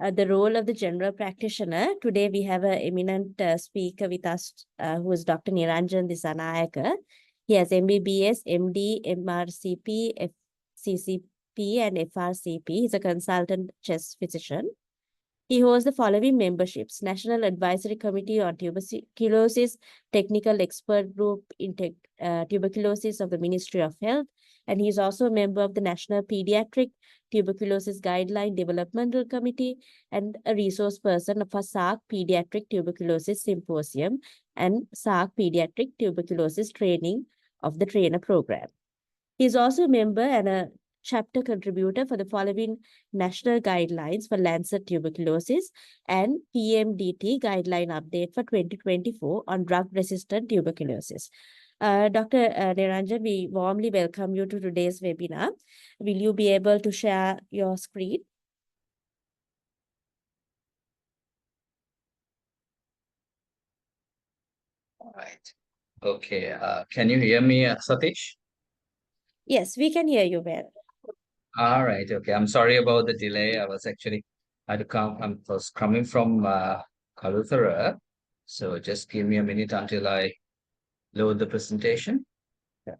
the role of the general practitioner. Today, we have an eminent speaker with us, who is Dr. Neranjan Dissanayake. He has MBBS, MD, MRCP, FCCP, and FRCP. He's a consultant chest physician. He holds the following memberships: National Advisory Committee on Tuberculosis, Technical Expert Group in Tuberculosis of the Ministry of Health, and he is also a member of the National Pediatric Tuberculosis Guideline Developmental Committee and a resource person for SARC Pediatric Tuberculosis Symposium and SARC Pediatric Tuberculosis Training of the Trainer Program. He is also a member and a chapter contributor for the following national guidelines for Lancet tuberculosis and PMDT guideline update for 2024 on drug-resistant tuberculosis. Dr. Neranjan, we warmly welcome you to today's webinar. Will you be able to share your screen? All right. Okay. Can you hear me, Satish? Yes, we can hear you well. All right. Okay. I'm sorry about the delay. I was coming from Kalutara. So just give me a minute until I load the presentation. Yeah.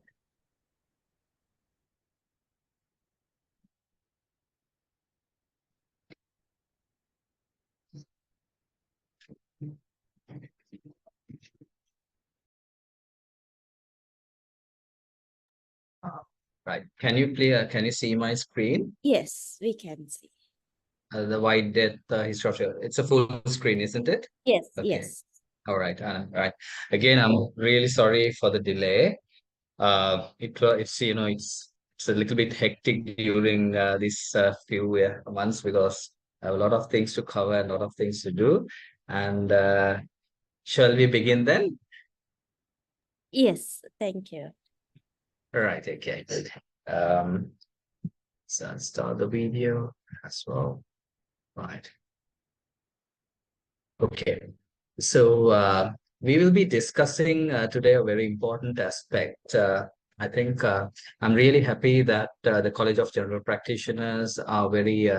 Right. Can you see my screen? Yes, we can see. The white death history of it's a full screen, isn't it? Yes, Okay. yes. All right. Right. Again, I'm really sorry for the delay. It's a little bit hectic during these few months because I have a lot of things to cover, a lot of things to do. And shall we begin then? Yes, thank you. All right. Okay. Good. So I'll start the video as well. Right. Okay. So we will be discussing today a very important aspect. I think I'm really happy that the College of General Practitioners are very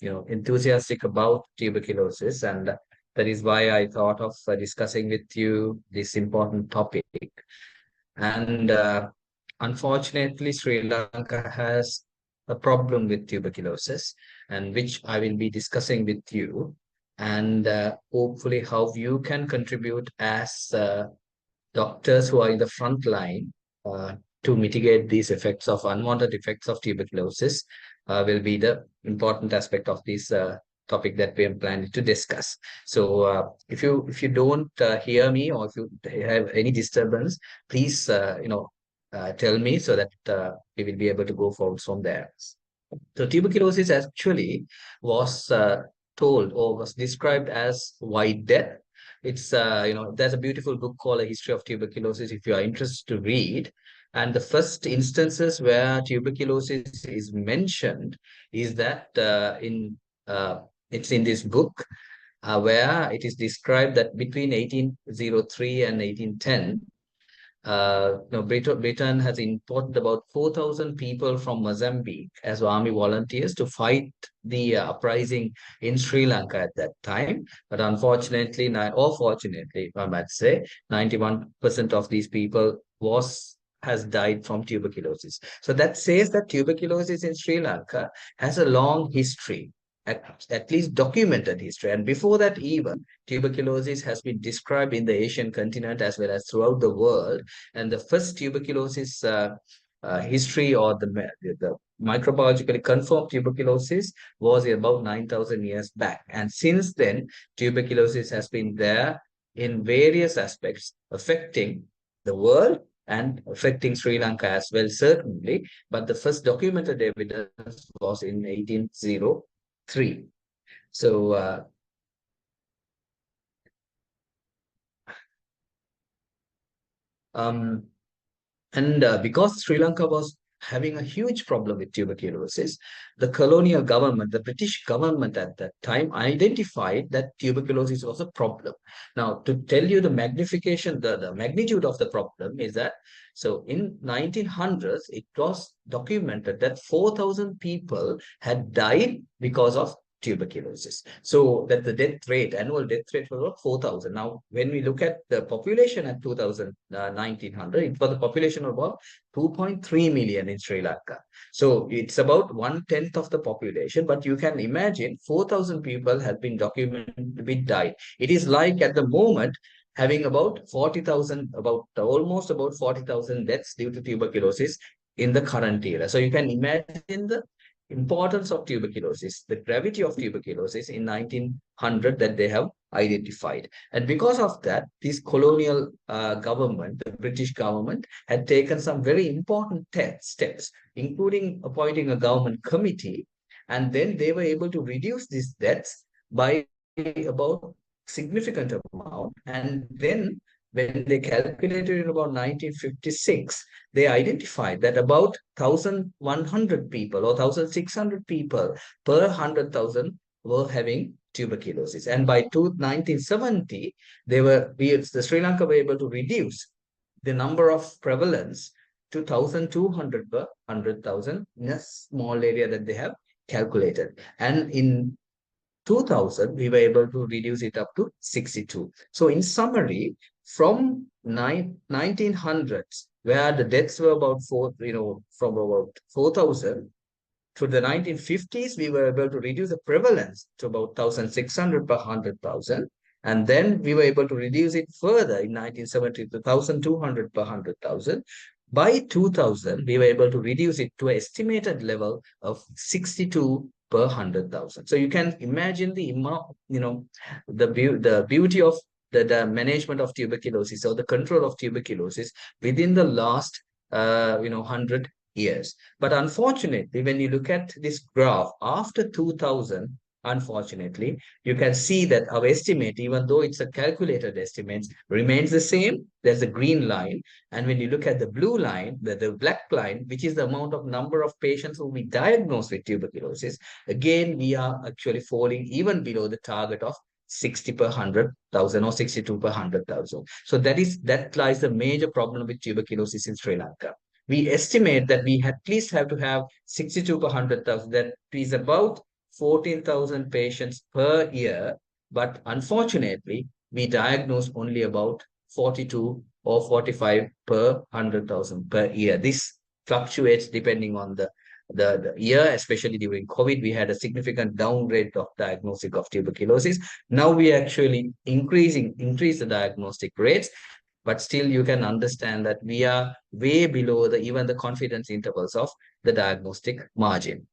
enthusiastic about tuberculosis, and that is why I thought of discussing with you this important topic. And unfortunately, Sri Lanka has a problem with tuberculosis, and which I will be discussing with you, and hopefully how you can contribute as doctors who are in the front line to mitigate these effects of unwanted effects of tuberculosis will be the important aspect of this topic that we are planning to discuss. So if you don't hear me, or if you have any disturbance, please tell me so that we will be able to go forward from there. So tuberculosis actually was told or was described as white death. It's there's a beautiful book called A History of Tuberculosis if you are interested to read. And the first instances where tuberculosis is mentioned is that it's in this book where it is described that between 1803 and 1810, Britain has imported about 4,000 people from Mozambique as army volunteers to fight the uprising in Sri Lanka at that time. But unfortunately, or fortunately, I might say, 91% of these people has died from tuberculosis. So that says that tuberculosis in Sri Lanka has a long history, at least documented history. And before that, even tuberculosis has been described in the Asian continent as well as throughout the world. And the first tuberculosis history, or the microbiologically confirmed tuberculosis, was about 9,000 years back. And since then, tuberculosis has been there in various aspects, affecting the world and affecting Sri Lanka as well, certainly. But the first documented evidence was in 1803. So because Sri Lanka was having a huge problem with tuberculosis, the colonial government, the British government at that time, identified that tuberculosis was a problem. Now, to tell you the magnitude of the problem is that, so in 1900s, it was documented that 4,000 people had died because of tuberculosis. So that the annual death rate was about 4,000. Now, when we look at the population at 1900, it was the population of about 2.3 million in Sri Lanka. So it's about 1/10 of the population, but you can imagine 4,000 people have been documented to be died. It is like at the moment having about 40,000, almost about 40,000 deaths due to tuberculosis in the current era. So you can imagine the importance of tuberculosis, the gravity of tuberculosis in 1900 that they have identified. And because of that, this colonial government, the British government, had taken some very important steps, including appointing a government committee. And then they were able to reduce these deaths by about significant amount. And then when they calculated in about 1956, they identified that about 1,100 people or 1,600 people per 100,000 were having tuberculosis. And by 1970, the Sri Lanka were able to reduce the number of prevalence to 1,200 per 100,000 in a small area that they have calculated. And in 2000, we were able to reduce it up to 62. So in summary, from 1900s, where the deaths were about from about 4,000 to the 1950s, we were able to reduce the prevalence to about 1,600 per 100,000. And then we were able to reduce it further in 1970 to 1,200 per 100,000. By 2000, we were able to reduce it to an estimated level of 62 per 100,000. So you can imagine the amount, the beauty of the management of tuberculosis or the control of tuberculosis within the last 100 years. But unfortunately, when you look at this graph after 2000, unfortunately, you can see that our estimate, even though it's a calculated estimate, remains the same. There's a green line. And when you look at the blue line, the black line, which is the amount of number of patients who we diagnosed with tuberculosis, again, we are actually falling even below the target of 60 per 100,000 or 62 per 100,000. So that lies the major problem with tuberculosis in Sri Lanka. We estimate that we at least have to have 62 per 100,000. That is about 14,000 patients per year. But unfortunately, we diagnose only about 42 or 45 per 100,000 per year. This fluctuates depending on the year, especially during COVID. We had a significant downgrade of diagnosis of tuberculosis. Now we actually increase the diagnostic rates, but still you can understand that we are way below even the confidence intervals of the diagnostic margin.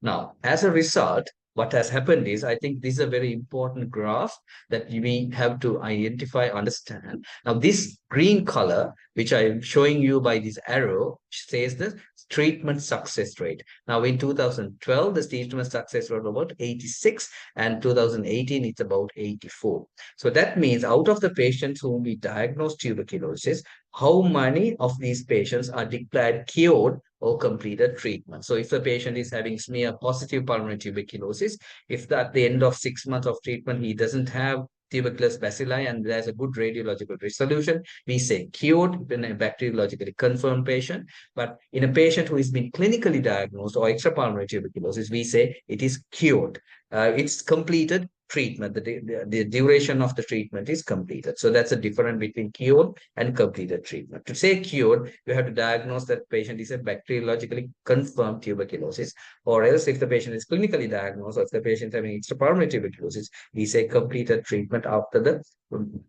Now, as a result, what has happened is, I think this is a very important graph that we have to identify, understand. Now, this green color, which I'm showing you by this arrow, says the treatment success rate. Now, in 2012, the treatment success rate was about 86, and 2018, it's about 84. So that means out of the patients whom we diagnosed tuberculosis, how many of these patients are declared cured or completed treatment. So if the patient is having smear positive pulmonary tuberculosis, if at the end of 6 months of treatment, he doesn't have tuberculosis bacilli and there's a good radiological resolution, we say cured in a bacteriologically confirmed patient. But in a patient who has been clinically diagnosed or extrapulmonary tuberculosis, we say it is cured. It's completed treatment. The duration of the treatment is completed. So that's a difference between cured and completed treatment. To say cured, you have to diagnose that patient is a bacteriologically confirmed tuberculosis, or else if the patient is clinically diagnosed or if the patient is having extrapulmonary tuberculosis, we say completed treatment after the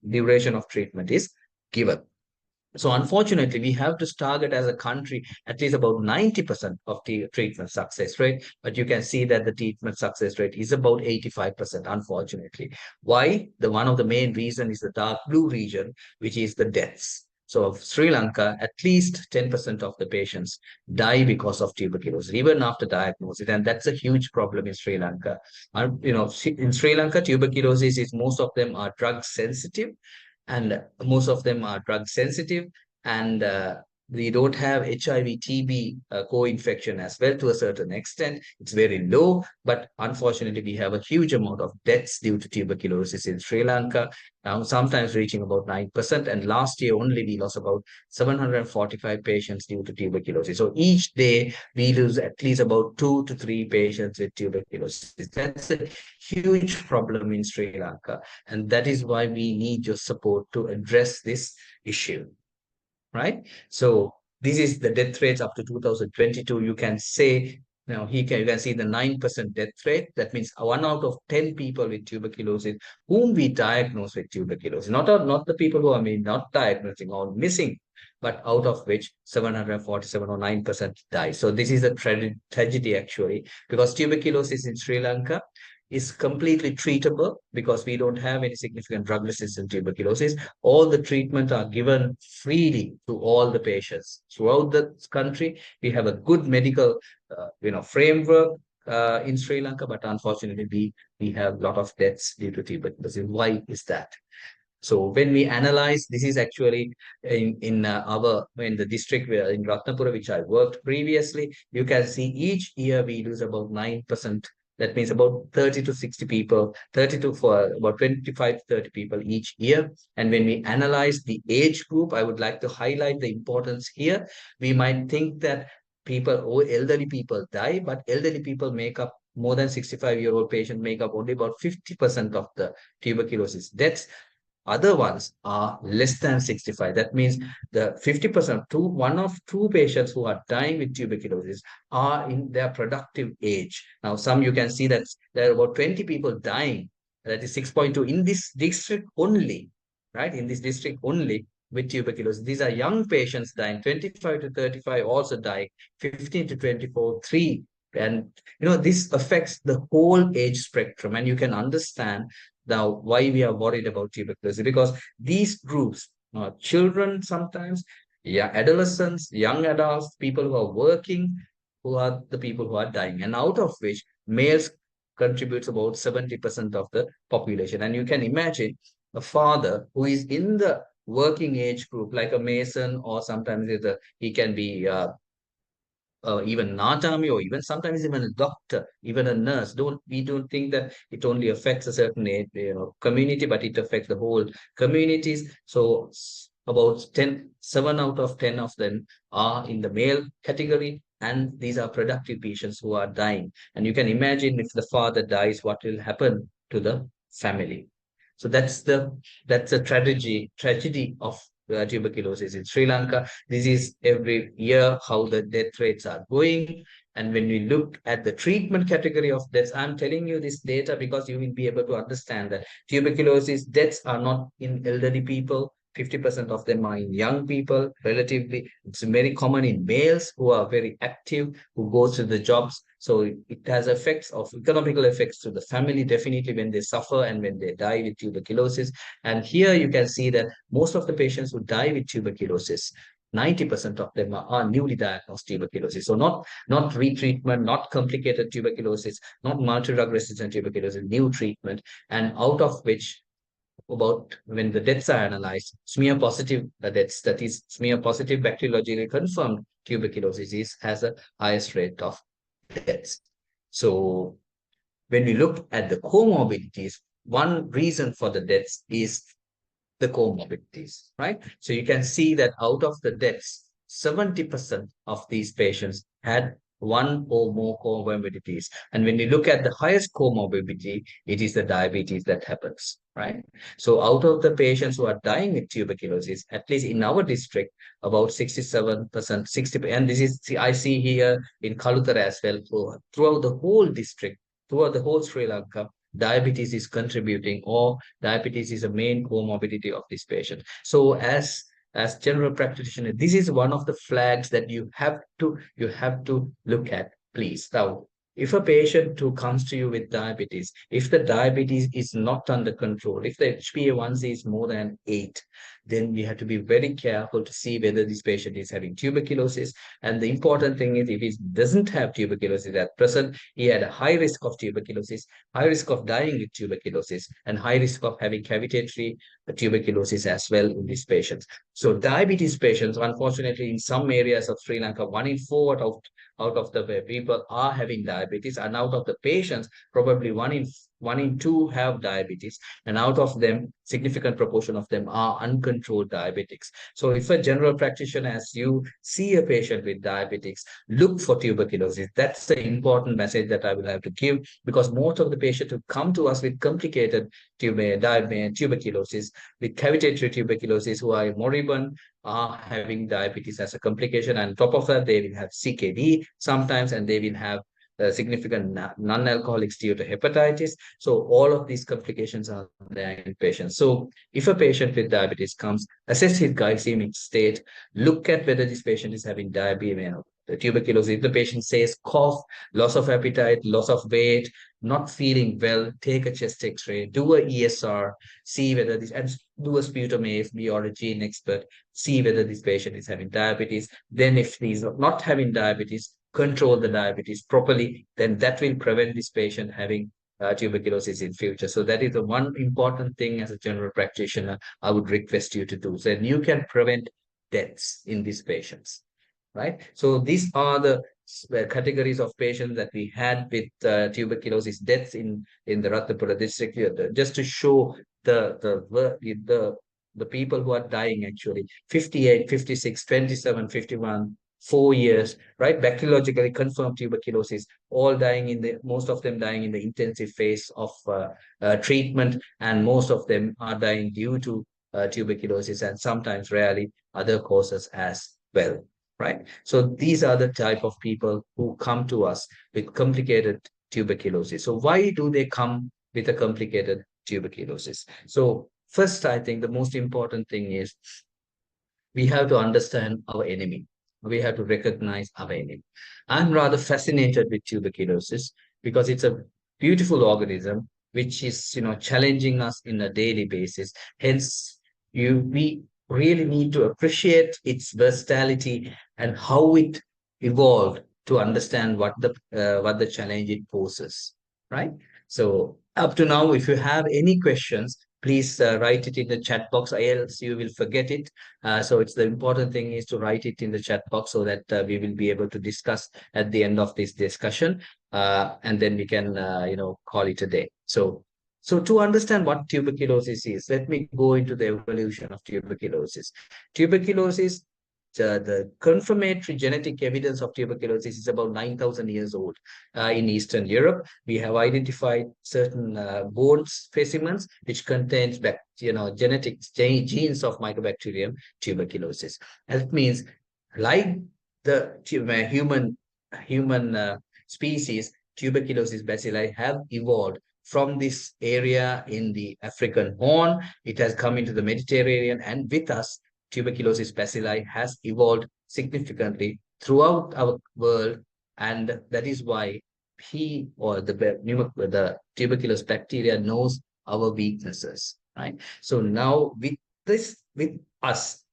duration of treatment is given. So unfortunately, we have to target as a country at least about 90% of the treatment success rate. But you can see that the treatment success rate is about 85%, unfortunately. Why? One of the main reasons is the dark blue region, which is the deaths. So of Sri Lanka, at least 10% of the patients die because of tuberculosis, even after diagnosis. And that's a huge problem in Sri Lanka. In Sri Lanka, tuberculosis is, most of them are drug sensitive. And most of them are drug sensitive, and we don't have HIV, TB co-infection as well to a certain extent. It's very low, but unfortunately, we have a huge amount of deaths due to tuberculosis in Sri Lanka, now sometimes reaching about 9%. And last year only, we lost about 745 patients due to tuberculosis. So each day, we lose at least about 2 to 3 patients with tuberculosis. That's a huge problem in Sri Lanka. And that is why we need your support to address this issue, right? So this is the death rates up to 2022. You can say, now you can see the 9% death rate. That means 1 out of 10 people with tuberculosis whom we diagnose with tuberculosis, not the people who are not diagnosing or missing, but out of which 747 or 9% die. So this is a tragedy actually, because tuberculosis in Sri Lanka is completely treatable because we don't have any significant drug resistant tuberculosis. All the treatment are given freely to all the patients throughout the country. We have a good medical, framework in Sri Lanka, but unfortunately, we have a lot of deaths due to tuberculosis. Why is that? So when we analyze, this is actually in the district where in Ratnapura, which I worked previously, you can see each year we lose about 9%. That means about 30 to 60 people, 32 for about 25 to 30 people each year. And when we analyze the age group, I would like to highlight the importance here. We might think that elderly people die, but elderly people make up more than 65-year-old patient make up only about 50% of the tuberculosis deaths. Other ones are less than 65. That means the 50%, one of two patients who are dying with tuberculosis are in their productive age. Now, some you can see that there are about 20 people dying. That is 6.2 in this district only, right? In this district only with tuberculosis. These are young patients dying, 25 to 35 also dying, 15 to 24, 3. And, this affects the whole age spectrum. And you can understand now why we are worried about tuberculosis, because these groups, children sometimes, adolescents, young adults, people who are working, who are the people who are dying, and out of which males contributes about 70% of the population. And you can imagine a father who is in the working age group, like a mason, or sometimes he can be even not army, or even sometimes even a doctor, even a nurse. We don't think that it only affects a certain community, but it affects the whole communities. So about 7 out of 10 of them are in the male category, and these are productive patients who are dying. And you can imagine if the father dies, what will happen to the family. So that's the tragedy of tuberculosis in Sri Lanka. This is every year how the death rates are going. And when we look at the treatment category of deaths, I'm telling you this data because you will be able to understand that tuberculosis deaths are not in elderly people. 50% of them are in young people, relatively. It's very common in males who are very active, who go to the jobs. So it has economical effects to the family, definitely, when they suffer and when they die with tuberculosis. And here you can see that most of the patients who die with tuberculosis, 90% of them are newly diagnosed tuberculosis. So not retreatment, not complicated tuberculosis, not multi-drug resistant tuberculosis, new treatment. And out of which, about when the deaths are analyzed, smear positive deaths, that is smear positive bacteriologically confirmed tuberculosis has a highest rate of deaths. So when we look at the comorbidities, one reason for the deaths is the comorbidities, right? So you can see that out of the deaths, 70% of these patients had one or more comorbidities. And when you look at the highest comorbidity, it is the diabetes that happens, right? So out of the patients who are dying with tuberculosis, at least in our district, about 67%, 60%, and this is, I see here in Kalutara as well, throughout the whole district, throughout the whole Sri Lanka, diabetes is contributing, or diabetes is a main comorbidity of this patient. So as general practitioner, this is one of the flags that you have to look at, please. Now, if a patient who comes to you with diabetes, if the diabetes is not under control, if the HbA1c is more than 8, then we have to be very careful to see whether this patient is having tuberculosis. And the important thing is, if he doesn't have tuberculosis at present, he had a high risk of tuberculosis, high risk of dying with tuberculosis, and high risk of having cavitatory tuberculosis as well in these patients. So diabetes patients, unfortunately, in some areas of Sri Lanka, 1 in 4 out of the people are having diabetes, and out of the patients, probably 1 in 2 have diabetes, and out of them, significant proportion of them are uncontrolled diabetics. So if a general practitioner, as you see a patient with diabetics, look for tuberculosis. That's the important message that I will have to give, because most of the patients who come to us with complicated tuberculosis, with cavitatory tuberculosis, who are moribund, are having diabetes as a complication. And on top of that, they will have CKD sometimes, and they will have significant non-alcoholic steatohepatitis. So all of these complications are there in patients. So if a patient with diabetes comes, assess his glycemic state, look at whether this patient is having diabetes, the tuberculosis. If the patient says cough, loss of appetite, loss of weight, not feeling well, take a chest X-ray, do a ESR, see whether this, and do a sputum AFB or a gene expert, see whether this patient is having diabetes. Then if he's not having diabetes, control the diabetes properly, then that will prevent this patient having tuberculosis in future. So that is the one important thing as a general practitioner I would request you to do. So then you can prevent deaths in these patients, right? So these are the categories of patients that we had with tuberculosis deaths in the Ratnapura district here, just to show the people who are dying actually: 58, 56, 27, 51, 4 years, right? Bacteriologically confirmed tuberculosis, all dying most of them dying in the intensive phase of treatment, and most of them are dying due to tuberculosis, and sometimes, rarely, other causes as well, right? So these are the type of people who come to us with complicated tuberculosis. So why do they come with a complicated tuberculosis? So first, I think the most important thing is we have to understand our enemy. We have to recognize our enemy. I'm rather fascinated with tuberculosis because it's a beautiful organism which is, challenging us in a daily basis. Hence, we really need to appreciate its versatility and how it evolved to understand what the challenge it poses, right? So up to now, if you have any questions, please write it in the chat box, or else you will forget it. So it's the important thing is to write it in the chat box so that we will be able to discuss at the end of this discussion, and then we can call it a day. So to understand what tuberculosis is, let me go into the evolution of tuberculosis. Tuberculosis, the confirmatory genetic evidence of tuberculosis is about 9,000 years old. In Eastern Europe, we have identified certain bone specimens which contains genetic genes of Mycobacterium tuberculosis. And it means, like the human species, tuberculosis bacilli have evolved from this area in the African Horn. It has come into the Mediterranean, and with us, tuberculosis bacilli has evolved significantly throughout our world, and that is why the tuberculous bacteria knows our weaknesses, right? So now with us,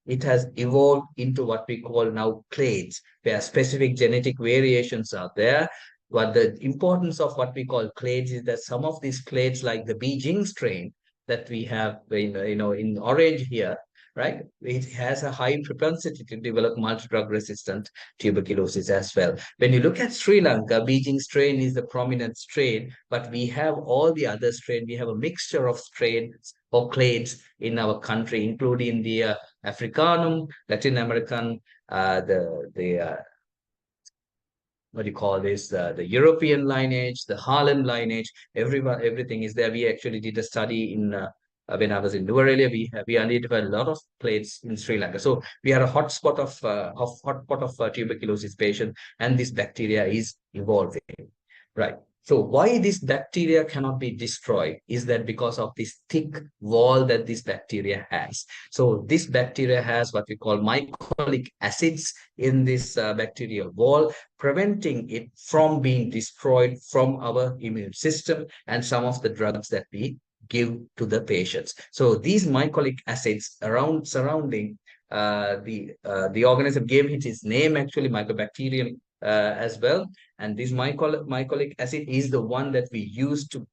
it has evolved into what we call now clades, where specific genetic variations are there. But the importance of what we call clades is that some of these clades, like the Beijing strain that we have in orange here, right? It has a high propensity to develop multi-drug resistant tuberculosis as well. When you look at Sri Lanka, Beijing strain is the prominent strain, but we have all the other strain. We have a mixture of strains or clades in our country, including the Africanum, Latin American, the what do you call this, the European lineage, the Harlem lineage. Everything is there. We actually did a study in when I was in Nuvarelia. We identified a lot of plates in Sri Lanka. So we are a hotspot of tuberculosis patient, and this bacteria is evolving, right? So why this bacteria cannot be destroyed is that because of this thick wall that this bacteria has. So this bacteria has what we call mycolic acids in this bacterial wall, preventing it from being destroyed from our immune system and some of the drugs that we give to the patients. So these mycolic acids surrounding the organism gave it its name, actually mycobacterium as well. And this mycolic acid is the one that we use to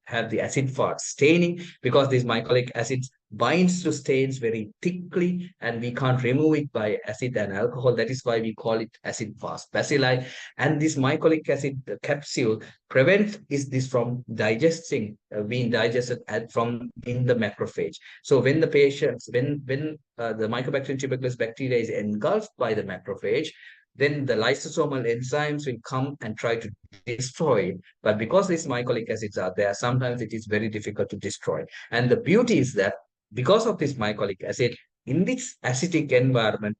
have the acid fast staining, because this mycolic acid binds to stains very thickly and we can't remove it by acid and alcohol. That is why we call it acid fast bacilli. And this mycolic acid capsule prevents this from being digested from in the macrophage. So when the patients, when the Mycobacterium tuberculosis bacteria is engulfed by the macrophage, then the lysosomal enzymes will come and try to destroy it. But because these mycolic acids are there, sometimes it is very difficult to destroy. And the beauty is that because of this mycolic acid, in this acidic environment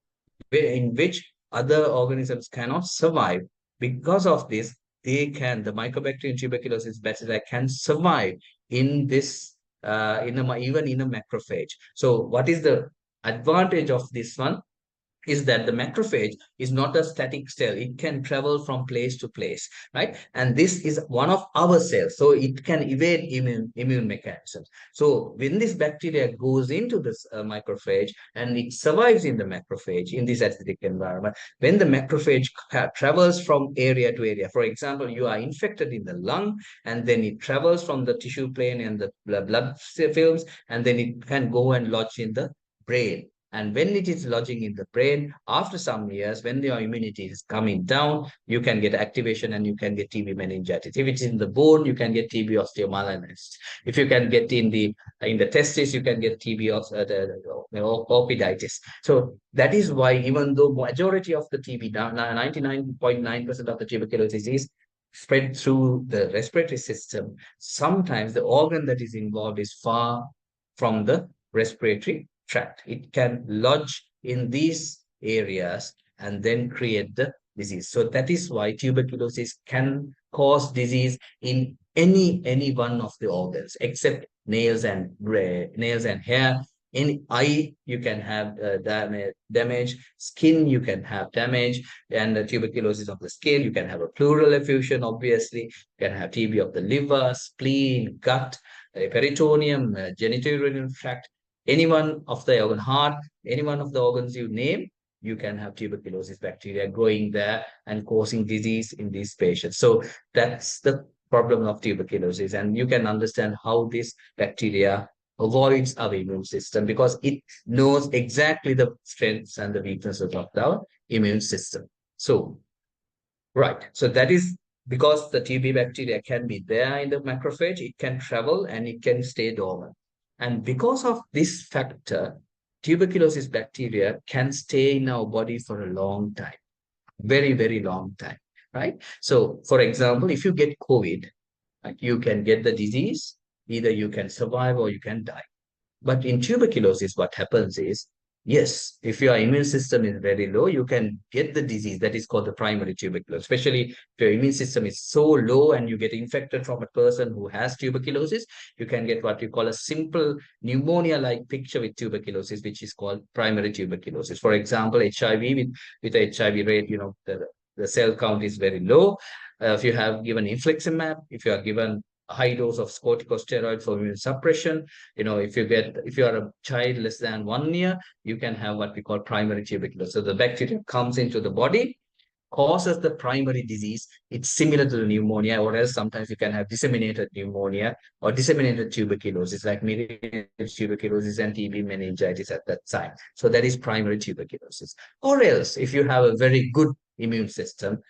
in which other organisms cannot survive, because of this, the Mycobacterium tuberculosis bacteria can survive in this, even in a macrophage. So what is the advantage of this one? Is that the macrophage is not a static cell. It can travel from place to place, right? And this is one of our cells, so it can evade immune mechanisms. So when this bacteria goes into this macrophage and it survives in the macrophage in this acidic environment, when the macrophage travels from area to area, for example, you are infected in the lung, and then it travels from the tissue plane and the blood films, and then it can go and lodge in the brain. And when it is lodging in the brain, after some years, when your immunity is coming down, you can get activation and you can get TB meningitis. If it's in the bone, you can get TB osteomyelitis. If you can get in the testis, you can get TB orchiditis. So that is why, even though majority of the TB, 99.9% of the tuberculosis is spread through the respiratory system, sometimes the organ that is involved is far from the respiratory tract. It can lodge in these areas and then create the disease. So that is why tuberculosis can cause disease in any one of the organs, except nails and hair. In eye, you can have damage. Skin, you can have damage. And the tuberculosis of the skin, you can have a pleural effusion, obviously. You can have TB of the liver, spleen, gut, peritoneum, genitourinary tract. Any one of the organ, heart, any one of the organs you name, you can have tuberculosis bacteria growing there and causing disease in these patients. So that's the problem of tuberculosis. And you can understand how this bacteria avoids our immune system, because it knows exactly the strengths and the weaknesses of our immune system. So, right. So that is because the TB bacteria can be there in the macrophage, it can travel and it can stay dormant. And because of this factor, tuberculosis bacteria can stay in our body for a long time, very, very long time, right? So, for example, if you get COVID, right, you can get the disease, either you can survive or you can die. But in tuberculosis, what happens is, yes, if your immune system is very low, you can get the disease that is called the primary tuberculosis. Especially if your immune system is so low and you get infected from a person who has tuberculosis, you can get what you call a simple pneumonia-like picture with tuberculosis, which is called primary tuberculosis. For example, HIV, with the HIV rate, the cell count is very low. If you have given infliximab, if you are given a high dose of corticosteroid for immune suppression, if you are a child less than 1 year, you can have what we call primary tuberculosis. So the bacteria comes into the body, causes the primary disease. It's similar to the pneumonia, or else sometimes you can have disseminated pneumonia or disseminated tuberculosis, like myriad tuberculosis and TB meningitis at that time. So that is primary tuberculosis. Or else, if you have a very good immune system,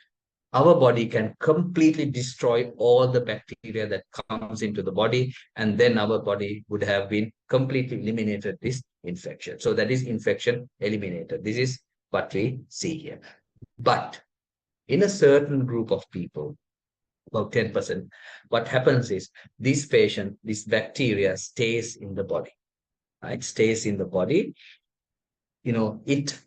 our body can completely destroy all the bacteria that comes into the body, and then our body would have been completely eliminated this infection. So that is infection eliminated. This is what we see here. But in a certain group of people, about 10%, what happens is this bacteria stays in the body, right? Stays in the body. It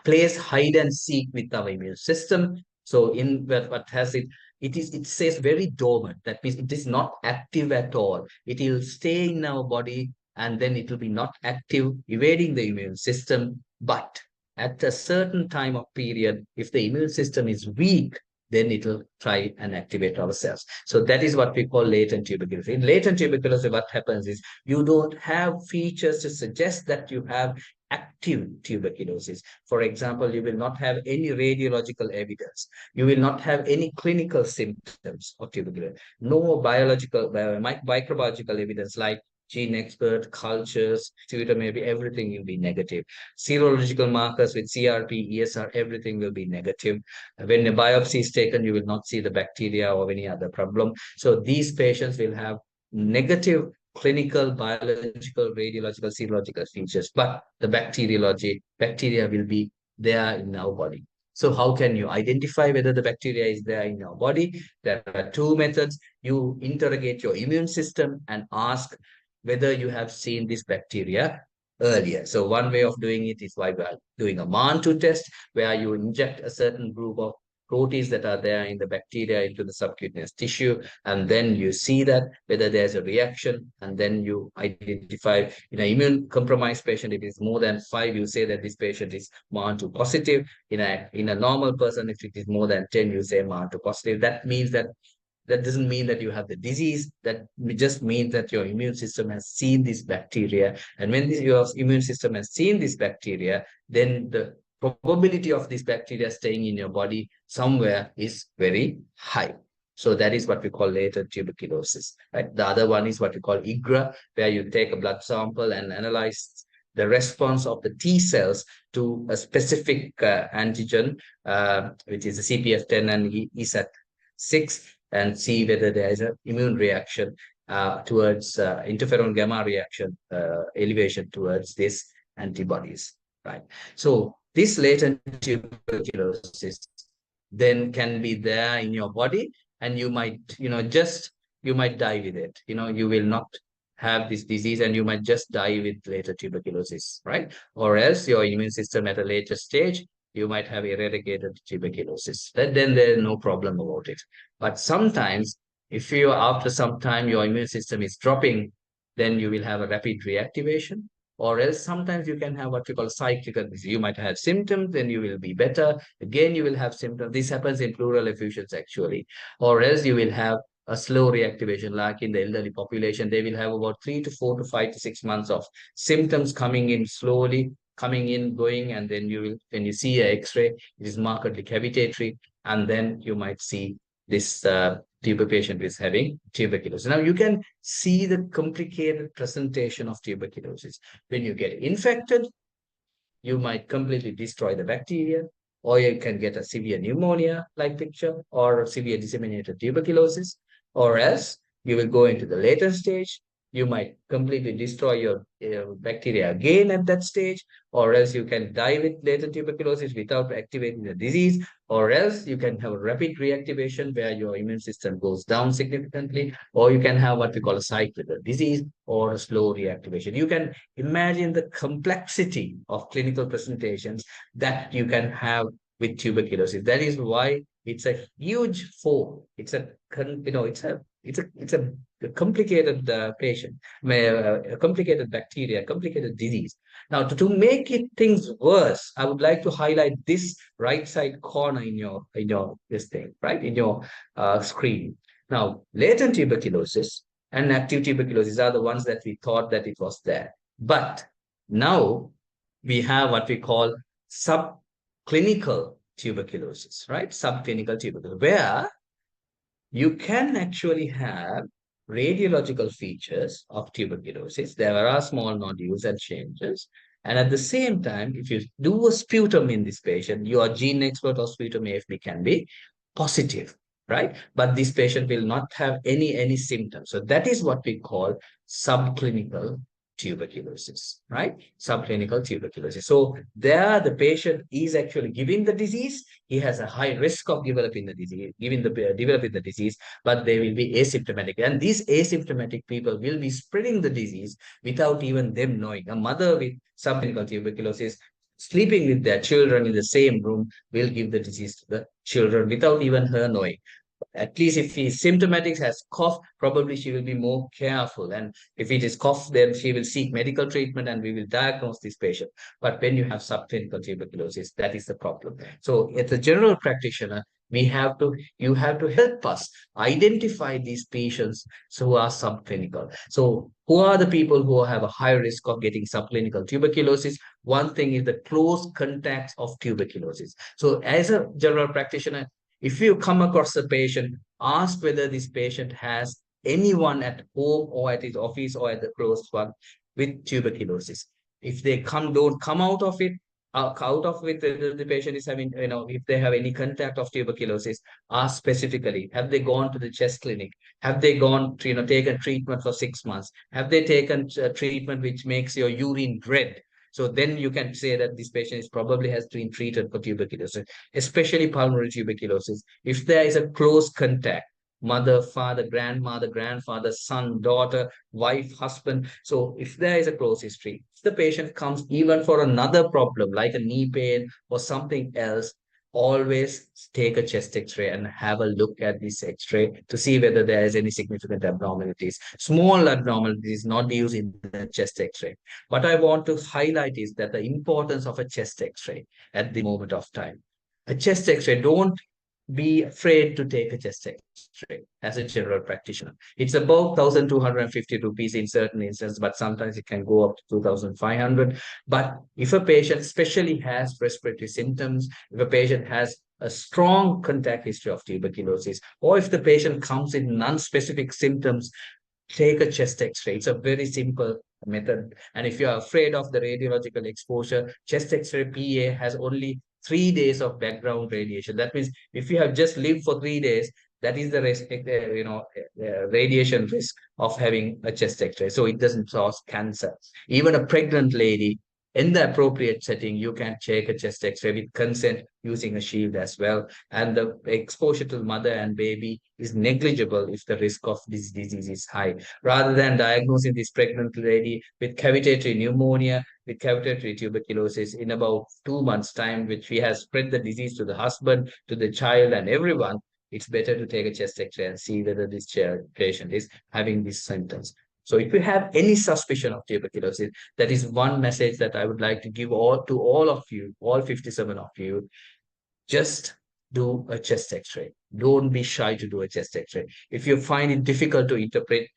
plays hide and seek with our immune system. So in what has it says very dormant. That means it is not active at all. It will stay in our body and then it will be not active, evading the immune system. But at a certain time of period, if the immune system is weak, then it will try and activate our cells. So that is what we call latent tuberculosis. In latent tuberculosis, what happens is you don't have features to suggest that you have active tuberculosis. For example, you will not have any radiological evidence. You will not have any clinical symptoms of tuberculosis. No biological, microbiological evidence like gene expert, cultures, sputum, maybe everything will be negative. Serological markers with CRP, ESR, everything will be negative. When a biopsy is taken, you will not see the bacteria or any other problem. So these patients will have negative clinical, biological, radiological, serological features, but the bacteria will be there in our body. So how can you identify whether the bacteria is there in your body? There are two methods. You interrogate your immune system and ask whether you have seen this bacteria earlier. So one way of doing it is by doing a MAN2 test, where you inject a certain group of proteins that are there in the bacteria into the subcutaneous tissue, and then you see that whether there's a reaction, and then you identify in an immune compromised patient, if it's more than 5, you say that this patient is MAN2 positive. In a normal person, if it is more than 10, you say MAN2 positive. That doesn't mean that you have the disease. That just means that your immune system has seen this bacteria. And when your immune system has seen this bacteria, then the probability of this bacteria staying in your body somewhere is very high. So that is what we call latent tuberculosis, right? The other one is what we call IGRA, where you take a blood sample and analyze the response of the T cells to a specific antigen, which is the CPF10 and ESAT6, and see whether there is an immune reaction towards interferon gamma reaction elevation towards these antibodies, right? So this latent tuberculosis then can be there in your body, and you might, you might die with it. You will not have this disease, and you might just die with latent tuberculosis, right? Or else your immune system at a later stage, you might have eradicated tuberculosis. Then there's no problem about it. But sometimes, if you after some time your immune system is dropping, then you will have a rapid reactivation. Or else sometimes you can have what we call cyclical disease. You might have symptoms, then you will be better. Again, you will have symptoms. This happens in pleural effusions actually. Or else you will have a slow reactivation, like in the elderly population. They will have about 3 to 4 to 5 to 6 months of symptoms coming in slowly, coming in, going, and then when you see an X-ray, it is markedly cavitatory, and then you might see this tuber patient is having tuberculosis. Now you can see the complicated presentation of tuberculosis. When you get infected, you might completely destroy the bacteria, or you can get a severe pneumonia like picture, or severe disseminated tuberculosis, or else you will go into the later stage. You might completely destroy your bacteria again at that stage, or else you can die with latent tuberculosis without activating the disease, or else you can have a rapid reactivation where your immune system goes down significantly, or you can have what we call a cyclical disease or a slow reactivation. You can imagine the complexity of clinical presentations that you can have with tuberculosis. That is why it's a huge foe. It's a complicated patient, a complicated bacteria, a complicated disease. Now, to make things worse, I would like to highlight this right side corner in your this thing, right, in your screen. Now, latent tuberculosis and active tuberculosis are the ones that we thought that it was there. But now we have what we call subclinical tuberculosis, right? Subclinical tuberculosis, where you can actually have radiological features of tuberculosis. There are small nodules and changes. And at the same time, if you do a sputum in this patient, your gene expert or sputum AFP can be positive, right? But this patient will not have any symptoms. So that is what we call subclinical tuberculosis, right? Subclinical tuberculosis. So there the patient is actually giving the disease. He has a high risk of developing the disease, but they will be asymptomatic. And these asymptomatic people will be spreading the disease without even them knowing. A mother with subclinical tuberculosis sleeping with their children in the same room will give the disease to the children without even her knowing. at least if he is symptomatic, has cough, probably she will be more careful. And if it is cough, then she will seek medical treatment and we will diagnose this patient. But when you have subclinical tuberculosis, that is the problem. So as a general practitioner, you have to help us identify these patients who are subclinical. So who are the people who have a high risk of getting subclinical tuberculosis? One thing is the close contacts of tuberculosis. So as a general practitioner, if you come across a patient, ask whether this patient has anyone at home or at his office or at the close one with tuberculosis. If they don't come out of it, the patient is having, if they have any contact of tuberculosis, ask specifically, have they gone to the chest clinic? Have they gone to, taken treatment for 6 months? Have they taken treatment which makes your urine red? So then you can say that this patient is probably has been treated for tuberculosis, especially pulmonary tuberculosis. If there is a close contact, mother, father, grandmother, grandfather, son, daughter, wife, husband. So if there is a close history, if the patient comes even for another problem like a knee pain or something else, always take a chest x-ray and have a look at this x-ray to see whether there is any significant abnormalities. Small abnormalities not used in the chest x-ray. What I want to highlight is that the importance of a chest x-ray at the moment of time. A chest x-ray, don't be afraid to take a chest x-ray as a general practitioner. It's about 1,250 rupees in certain instances, but sometimes it can go up to 2,500. But if a patient especially has respiratory symptoms, if a patient has a strong contact history of tuberculosis, or if the patient comes in non-specific symptoms, take a chest x-ray. It's a very simple method. And if you're afraid of the radiological exposure, chest x-ray PA has only 3 days of background radiation. That means if you have just lived for 3 days, that is the radiation risk of having a chest x-ray. So it doesn't cause cancer. Even a pregnant lady, in the appropriate setting, you can take a chest x-ray with consent using a shield as well. And the exposure to mother and baby is negligible if the risk of this disease is high. Rather than diagnosing this pregnant lady with cavitatory pneumonia, with cavitatory tuberculosis in about 2 months' time, which we have spread the disease to the husband, to the child, and everyone, it's better to take a chest x-ray and see whether this patient is having these symptoms. So if you have any suspicion of tuberculosis, that is one message that I would like to give all of you, all 57 of you. Just do a chest x-ray. Don't be shy to do a chest x-ray. If you find it difficult to interpret,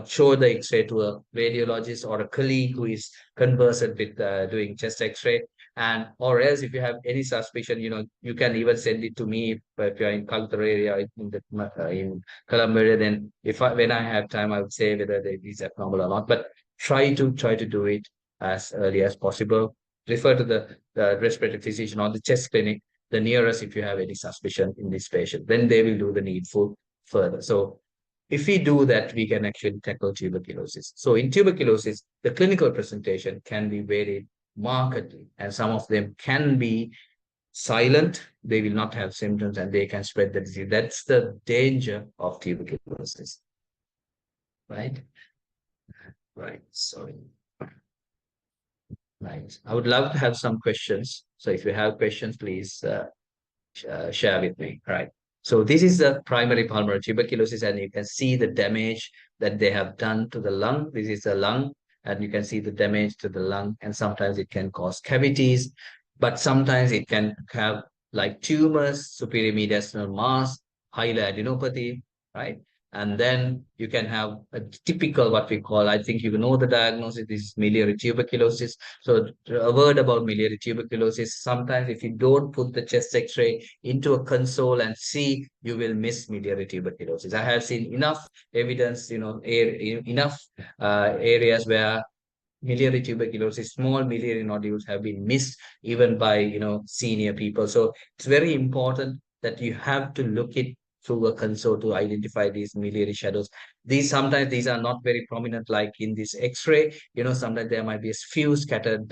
show the x-ray to a radiologist or a colleague who is conversant with doing chest x-ray. And or else if you have any suspicion, you can even send it to me if you're in Calcutta area, in Colombo area. Then when I have time, I would say whether it is abnormal or not. But try to do it as early as possible. Refer to the respiratory physician or the chest clinic, the nearest, if you have any suspicion in this patient. Then they will do the needful further. So if we do that, we can actually tackle tuberculosis. So in tuberculosis, the clinical presentation can be varied markedly, and some of them can be silent. They will not have symptoms and they can spread the disease. That's the danger of tuberculosis. Right? Right. Sorry. Right. I would love to have some questions. So if you have questions, please share with me. Right. So this is the primary pulmonary tuberculosis, and you can see the damage that they have done to the lung. This is the lung, and you can see the damage to the lung, and sometimes it can cause cavities, but sometimes it can have like tumors, superior mediastinal mass, hilar adenopathy, right? And then you can have a typical, what we call, I think you know the diagnosis, this is miliary tuberculosis. So a word about miliary tuberculosis, sometimes if you don't put the chest x-ray into a console and see, you will miss miliary tuberculosis. I have seen enough evidence, enough areas where miliary tuberculosis, small miliary nodules have been missed even by, senior people. So it's very important that you have to look it through a console to identify these miliary shadows. Sometimes these are not very prominent, like in this X-ray. Sometimes there might be a few scattered,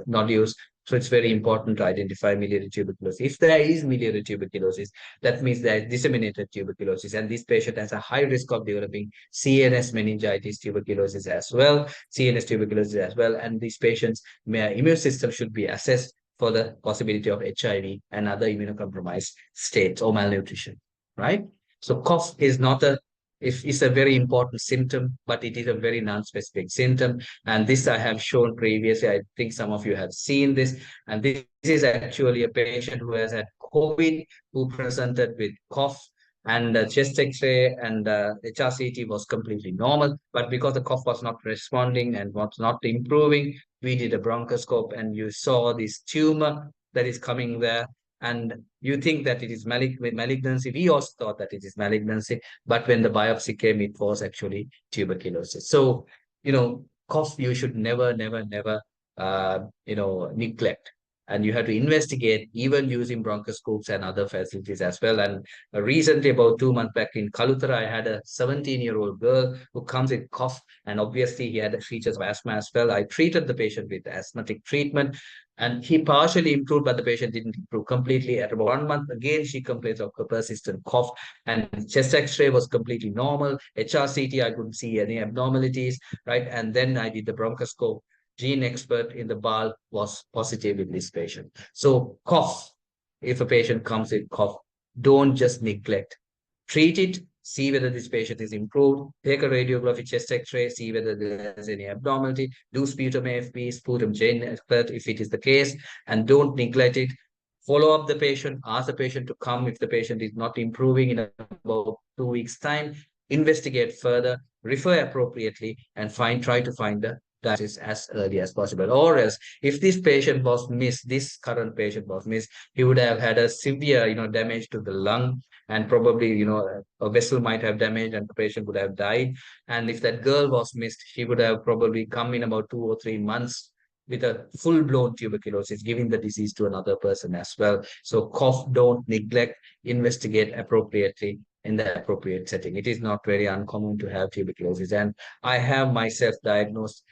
nodules. So it's very important to identify miliary tuberculosis. If there is miliary tuberculosis, that means there is disseminated tuberculosis, and this patient has a high risk of developing CNS meningitis tuberculosis as well, CNS tuberculosis as well. And these patients, immune system should be assessed for the possibility of HIV and other immunocompromised states or malnutrition, right? So cough is not a it's a very important symptom, but it is a very non-specific symptom. And this I have shown previously. I think some of you have seen this. And this is actually a patient who has had COVID, who presented with cough, and chest X-ray and HRCT was completely normal. But because the cough was not responding and was not improving, we did a bronchoscope and you saw this tumor that is coming there. And you think that it is malignancy. We also thought that it is malignancy, but when the biopsy came, it was actually tuberculosis. So, cough you should never, never, never, neglect. And you have to investigate even using bronchoscopes and other facilities as well. And recently, about 2 months back in Kalutara, I had a 17-year-old girl who comes with cough, and obviously he had features of asthma as well. I treated the patient with asthmatic treatment, and he partially improved, but the patient didn't improve completely. At about 1 month, again, she complains of a persistent cough, and chest X-ray was completely normal. HRCT, I couldn't see any abnormalities, right? And then I did the bronchoscope. Gene expert in the BAL was positive in this patient. So cough, if a patient comes with cough, don't just neglect. Treat it, see whether this patient is improved, take a radiography chest X-ray, see whether there's any abnormality, do sputum AFP, sputum gene expert if it is the case, and don't neglect it. Follow up the patient, ask the patient to come if the patient is not improving in about 2 weeks' time, investigate further, refer appropriately, and try to find the diagnosis as early as possible. Or else, if this patient was missed, this current patient was missed, he would have had a severe, damage to the lung, and probably, a vessel might have damaged and the patient would have died. And if that girl was missed, she would have probably come in about 2 or 3 months with a full-blown tuberculosis, giving the disease to another person as well. So cough, don't neglect, investigate appropriately in the appropriate setting. It is not very uncommon to have tuberculosis. And I have myself diagnosed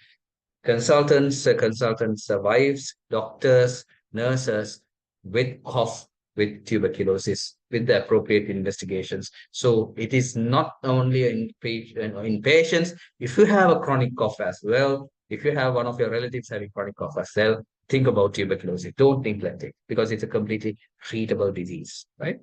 consultants, wives, doctors, nurses with cough, with tuberculosis, with the appropriate investigations. So it is not only in patients. If you have a chronic cough as well, if you have one of your relatives having chronic cough as well, think about tuberculosis. Don't neglect it because it's a completely treatable disease, right?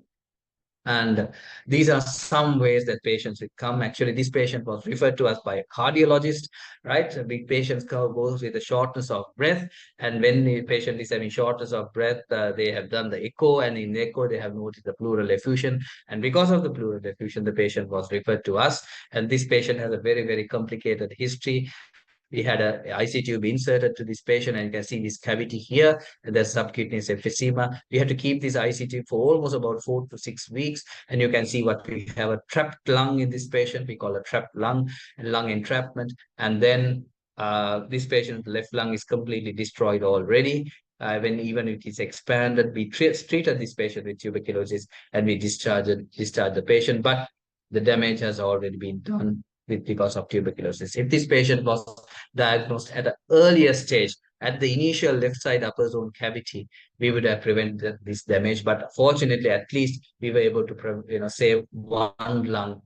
And these are some ways that patients will come. Actually, this patient was referred to us by a cardiologist, right? The big patients goes with a shortness of breath. And when the patient is having shortness of breath, they have done the echo. And in the echo, they have noticed the pleural effusion. And because of the pleural effusion, the patient was referred to us. And this patient has a very, very complicated history. We had a IC tube inserted to this patient, and you can see this cavity here, and there's subcutaneous emphysema. We had to keep this IC tube for almost about 4 to 6 weeks, and you can see what we have: a trapped lung in this patient. We call a trapped lung and lung entrapment. And then this patient's left lung is completely destroyed already. When even it is expanded, we treated this patient with tuberculosis, and we discharged the patient, but the damage has already been done because of tuberculosis. If this patient was diagnosed at an earlier stage, at the initial left side upper zone cavity, we would have prevented this damage. But fortunately, at least we were able to save one lung,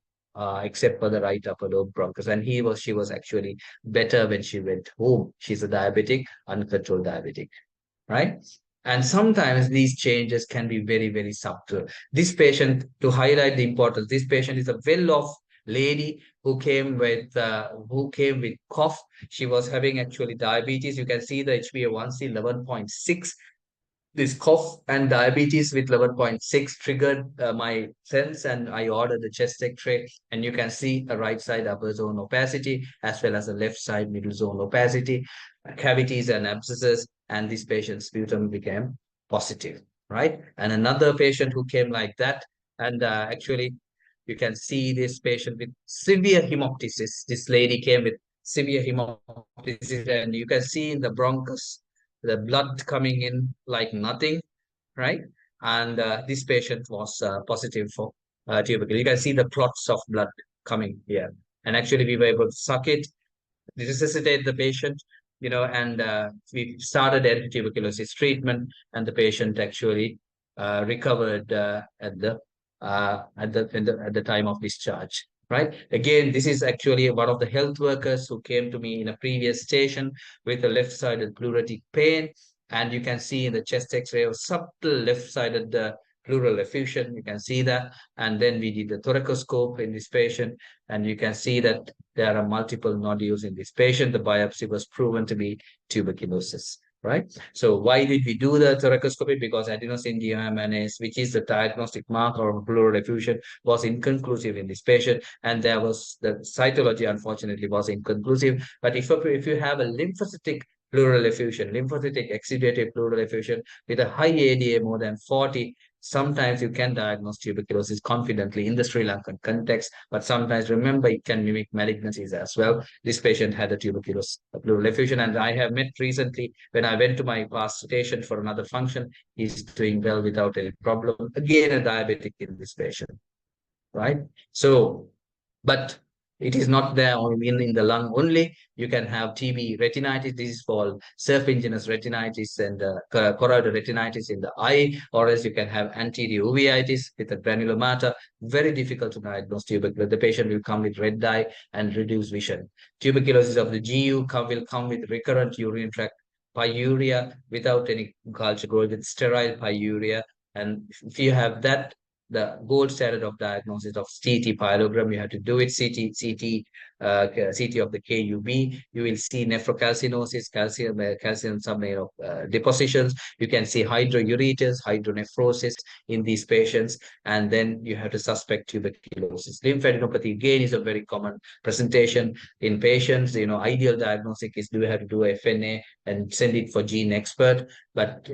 except for the right upper lobe bronchus. And she was actually better when she went home. She's a diabetic, uncontrolled diabetic, right? And sometimes these changes can be very, very subtle. This patient, to highlight the importance, this patient is a well-off lady who came with cough. She was having actually diabetes. You can see the HbA1c 11.6. This cough and diabetes with 11.6 triggered my sense, and I ordered the chest X-ray, and you can see a right side upper zone opacity as well as a left side middle zone opacity, cavities and abscesses, and this patient's sputum became positive, right? And another patient who came like that, and actually you can see this patient with severe hemoptysis. This lady came with severe hemoptysis, and you can see in the bronchus, the blood coming in like nothing, right? And this patient was positive for tuberculosis. You can see the clots of blood coming here. And actually, we were able to suck it, resuscitate the patient, and we started anti-tuberculosis treatment, and the patient actually recovered at the time of discharge. Right. Again, this is actually one of the health workers who came to me in a previous station with a left-sided pleuritic pain. And you can see in the chest X-ray a subtle left-sided pleural effusion. You can see that. And then we did the thoracoscope in this patient, and you can see that there are multiple nodules in this patient. The biopsy was proven to be tuberculosis. Right. So why did we do the thoracoscopy? Because adenosine deaminase, which is the diagnostic marker of pleural effusion, was inconclusive in this patient, and there was the cytology, unfortunately, was inconclusive. But if you have a lymphocytic pleural effusion, lymphocytic exudative pleural effusion with a high ADA more than 40, sometimes you can diagnose tuberculosis confidently in the Sri Lankan context, but sometimes remember it can mimic malignancies as well. This patient had a tuberculosis pleural effusion, and I have met recently when I went to my past station for another function. He's doing well without any problem. Again, a diabetic in this patient, right? So, but it is not there in the lung only. You can have TB retinitis. This is called serpiginous retinitis and choroidal retinitis in the eye, or else you can have anterior uveitis with a granular matter. Very difficult to diagnose tuberculosis. The patient will come with red dye and reduced vision. Tuberculosis of the GU will come with recurrent urinary tract pyuria without any culture growth, with sterile pyuria. And if you have that, the gold standard of diagnosis of CT pyelogram, you have to do it CT of the KUB. You will see nephrocalcinosis, calcium submarine of depositions. You can see hydrouretus, hydronephrosis in these patients, and then you have to suspect tuberculosis. Lymphadenopathy again is a very common presentation in patients. Ideal diagnostic is do you have to do FNA and send it for gene expert, but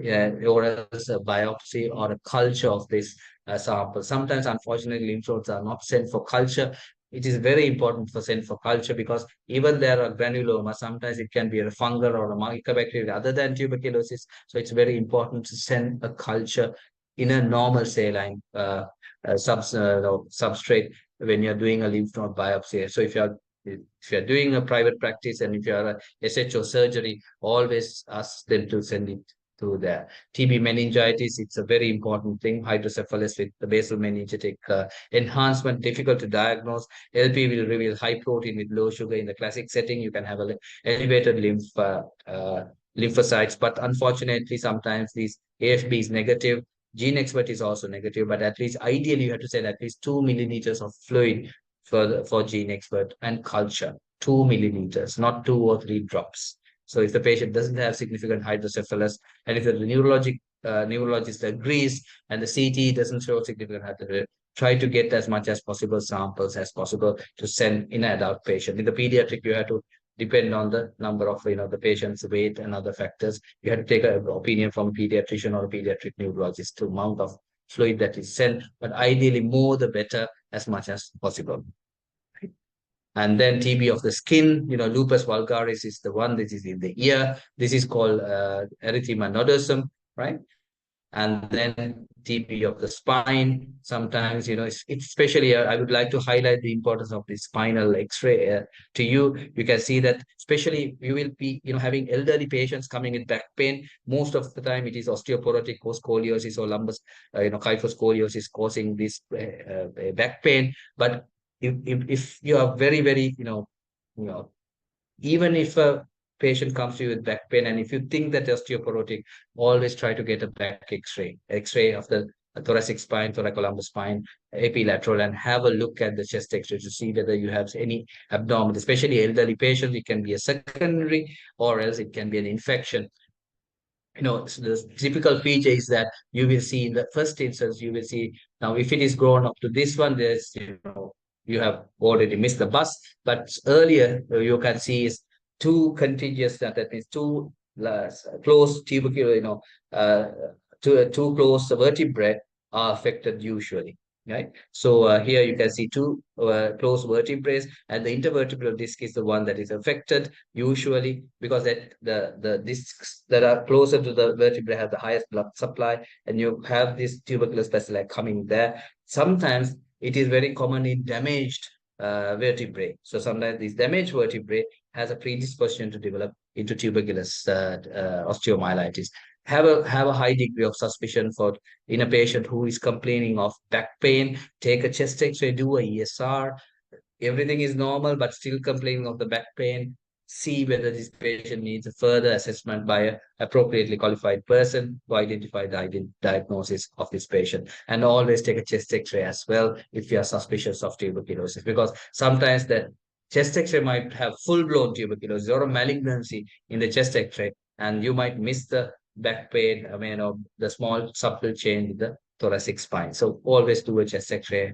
or else a biopsy or a culture of this sample. Sometimes, unfortunately, lymph nodes are not sent for culture. It is very important for send for culture because even there are granuloma, sometimes it can be a fungal or a mycobacteria other than tuberculosis. So it's very important to send a culture in a normal saline substrate when you're doing a lymph node biopsy. So if you're doing a private practice and if you're a SHO surgery, always ask them to send it to there. TB meningitis, it's a very important thing. Hydrocephalus with the basal meningitic enhancement, difficult to diagnose. LP will reveal high protein with low sugar. In the classic setting, you can have elevated lymphocytes, but unfortunately, sometimes these AFB is negative. Gene expert is also negative, but at least ideally you have to send at least 2 milliliters of fluid for gene expert and culture. 2 milliliters, not 2 or 3 drops. So if the patient doesn't have significant hydrocephalus, and if the neurologist agrees and the CT doesn't show significant hydrocephalus, try to get as much as possible samples as possible to send in an adult patient. In the pediatric, you have to depend on the number of the patient's weight and other factors. You have to take an opinion from a pediatrician or a pediatric neurologist to amount of fluid that is sent, but ideally more the better as much as possible. And then TB of the skin, lupus vulgaris is the one that is in the ear. This is called erythema nodosum, right? And then TB of the spine. Sometimes, it's especially, I would like to highlight the importance of the spinal X-ray to you. You can see that, especially you will be, having elderly patients coming with back pain. Most of the time, it is osteoporotic scoliosis or lumbar, kyphoscoliosis causing this back pain. But if you are very, very, even if a patient comes to you with back pain, and if you think that osteoporotic, always try to get a back X-ray of the thoracic spine, thoracolumbar spine, epilateral, and have a look at the chest X-ray to see whether you have any abnormal, especially elderly patients. It can be a secondary, or else it can be an infection. The typical feature is that you will see in the first instance, you will see now if it is grown up to this one, there's you have already missed the bus. But earlier, you can see is two contiguous, that means two close tubercular, two close vertebrae are affected usually. Right. So here you can see two close vertebrae, and the intervertebral disc is the one that is affected usually because the discs that are closer to the vertebrae have the highest blood supply, and you have this tuberculous bacilli coming there. Sometimes it is very commonly damaged vertebrae. So sometimes this damaged vertebrae has a predisposition to develop into tuberculous osteomyelitis. Have a high degree of suspicion for in a patient who is complaining of back pain. Take a chest X-ray, do a ESR. Everything is normal, but still complaining of the back pain. see whether this patient needs a further assessment by an appropriately qualified person to identify the diagnosis of this patient. And always take a chest X-ray as well if you are suspicious of tuberculosis, because sometimes the chest X-ray might have full-blown tuberculosis or a malignancy in the chest X-ray, and you might miss the back pain, or the small subtle change in the thoracic spine. So always do a chest X-ray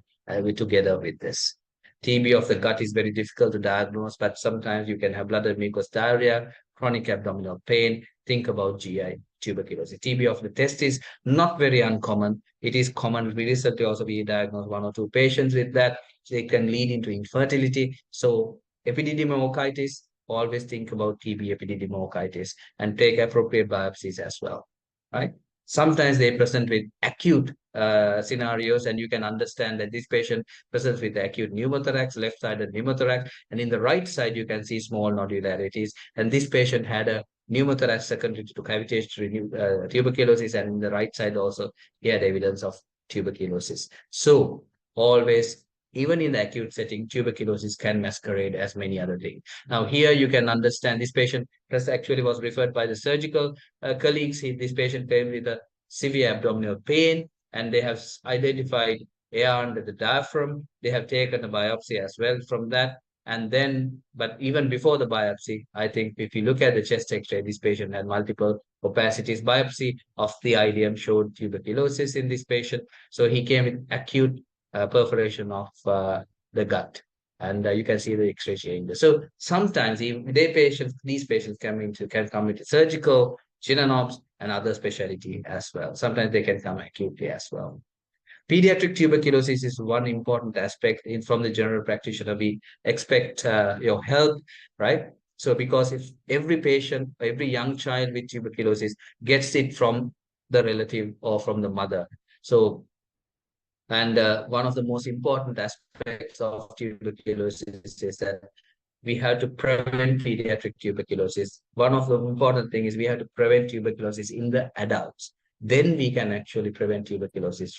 together with this. TB of the gut is very difficult to diagnose, but sometimes you can have blood mucus diarrhea, chronic abdominal pain. Think about GI tuberculosis. TB of the testis, not very uncommon. It is common. We recently also we diagnosed 1 or 2 patients with that. They can lead into infertility. So epididymocaitis, always think about TB epididymocaitis and take appropriate biopsies as well, right? Sometimes they present with acute scenarios, and you can understand that this patient presents with acute pneumothorax, left-sided pneumothorax, and in the right side, you can see small nodularities. And this patient had a pneumothorax secondary to cavitary tuberculosis, and in the right side also, he had evidence of tuberculosis. So always, even in the acute setting, tuberculosis can masquerade as many other things. Now, here you can understand this patient actually was referred by the surgical colleagues. This patient came with a severe abdominal pain, and they have identified air under the diaphragm. They have taken a biopsy as well from that. And then, but even before the biopsy, I think if you look at the chest X-ray, this patient had multiple opacities. Biopsy of the ileum showed tuberculosis in this patient. So he came with acute perforation of the gut. And you can see the X-ray changes. So sometimes these patients can come into surgical, gynecoms, and other specialty as well. Sometimes they can come acutely as well. Pediatric tuberculosis is one important aspect from the general practitioner. We expect your help, right? So because if every young child with tuberculosis gets it from the relative or from the mother. So, and one of the most important aspects of tuberculosis is that we have to prevent pediatric tuberculosis. One of the important things is we have to prevent tuberculosis in the adults. Then we can actually prevent tuberculosis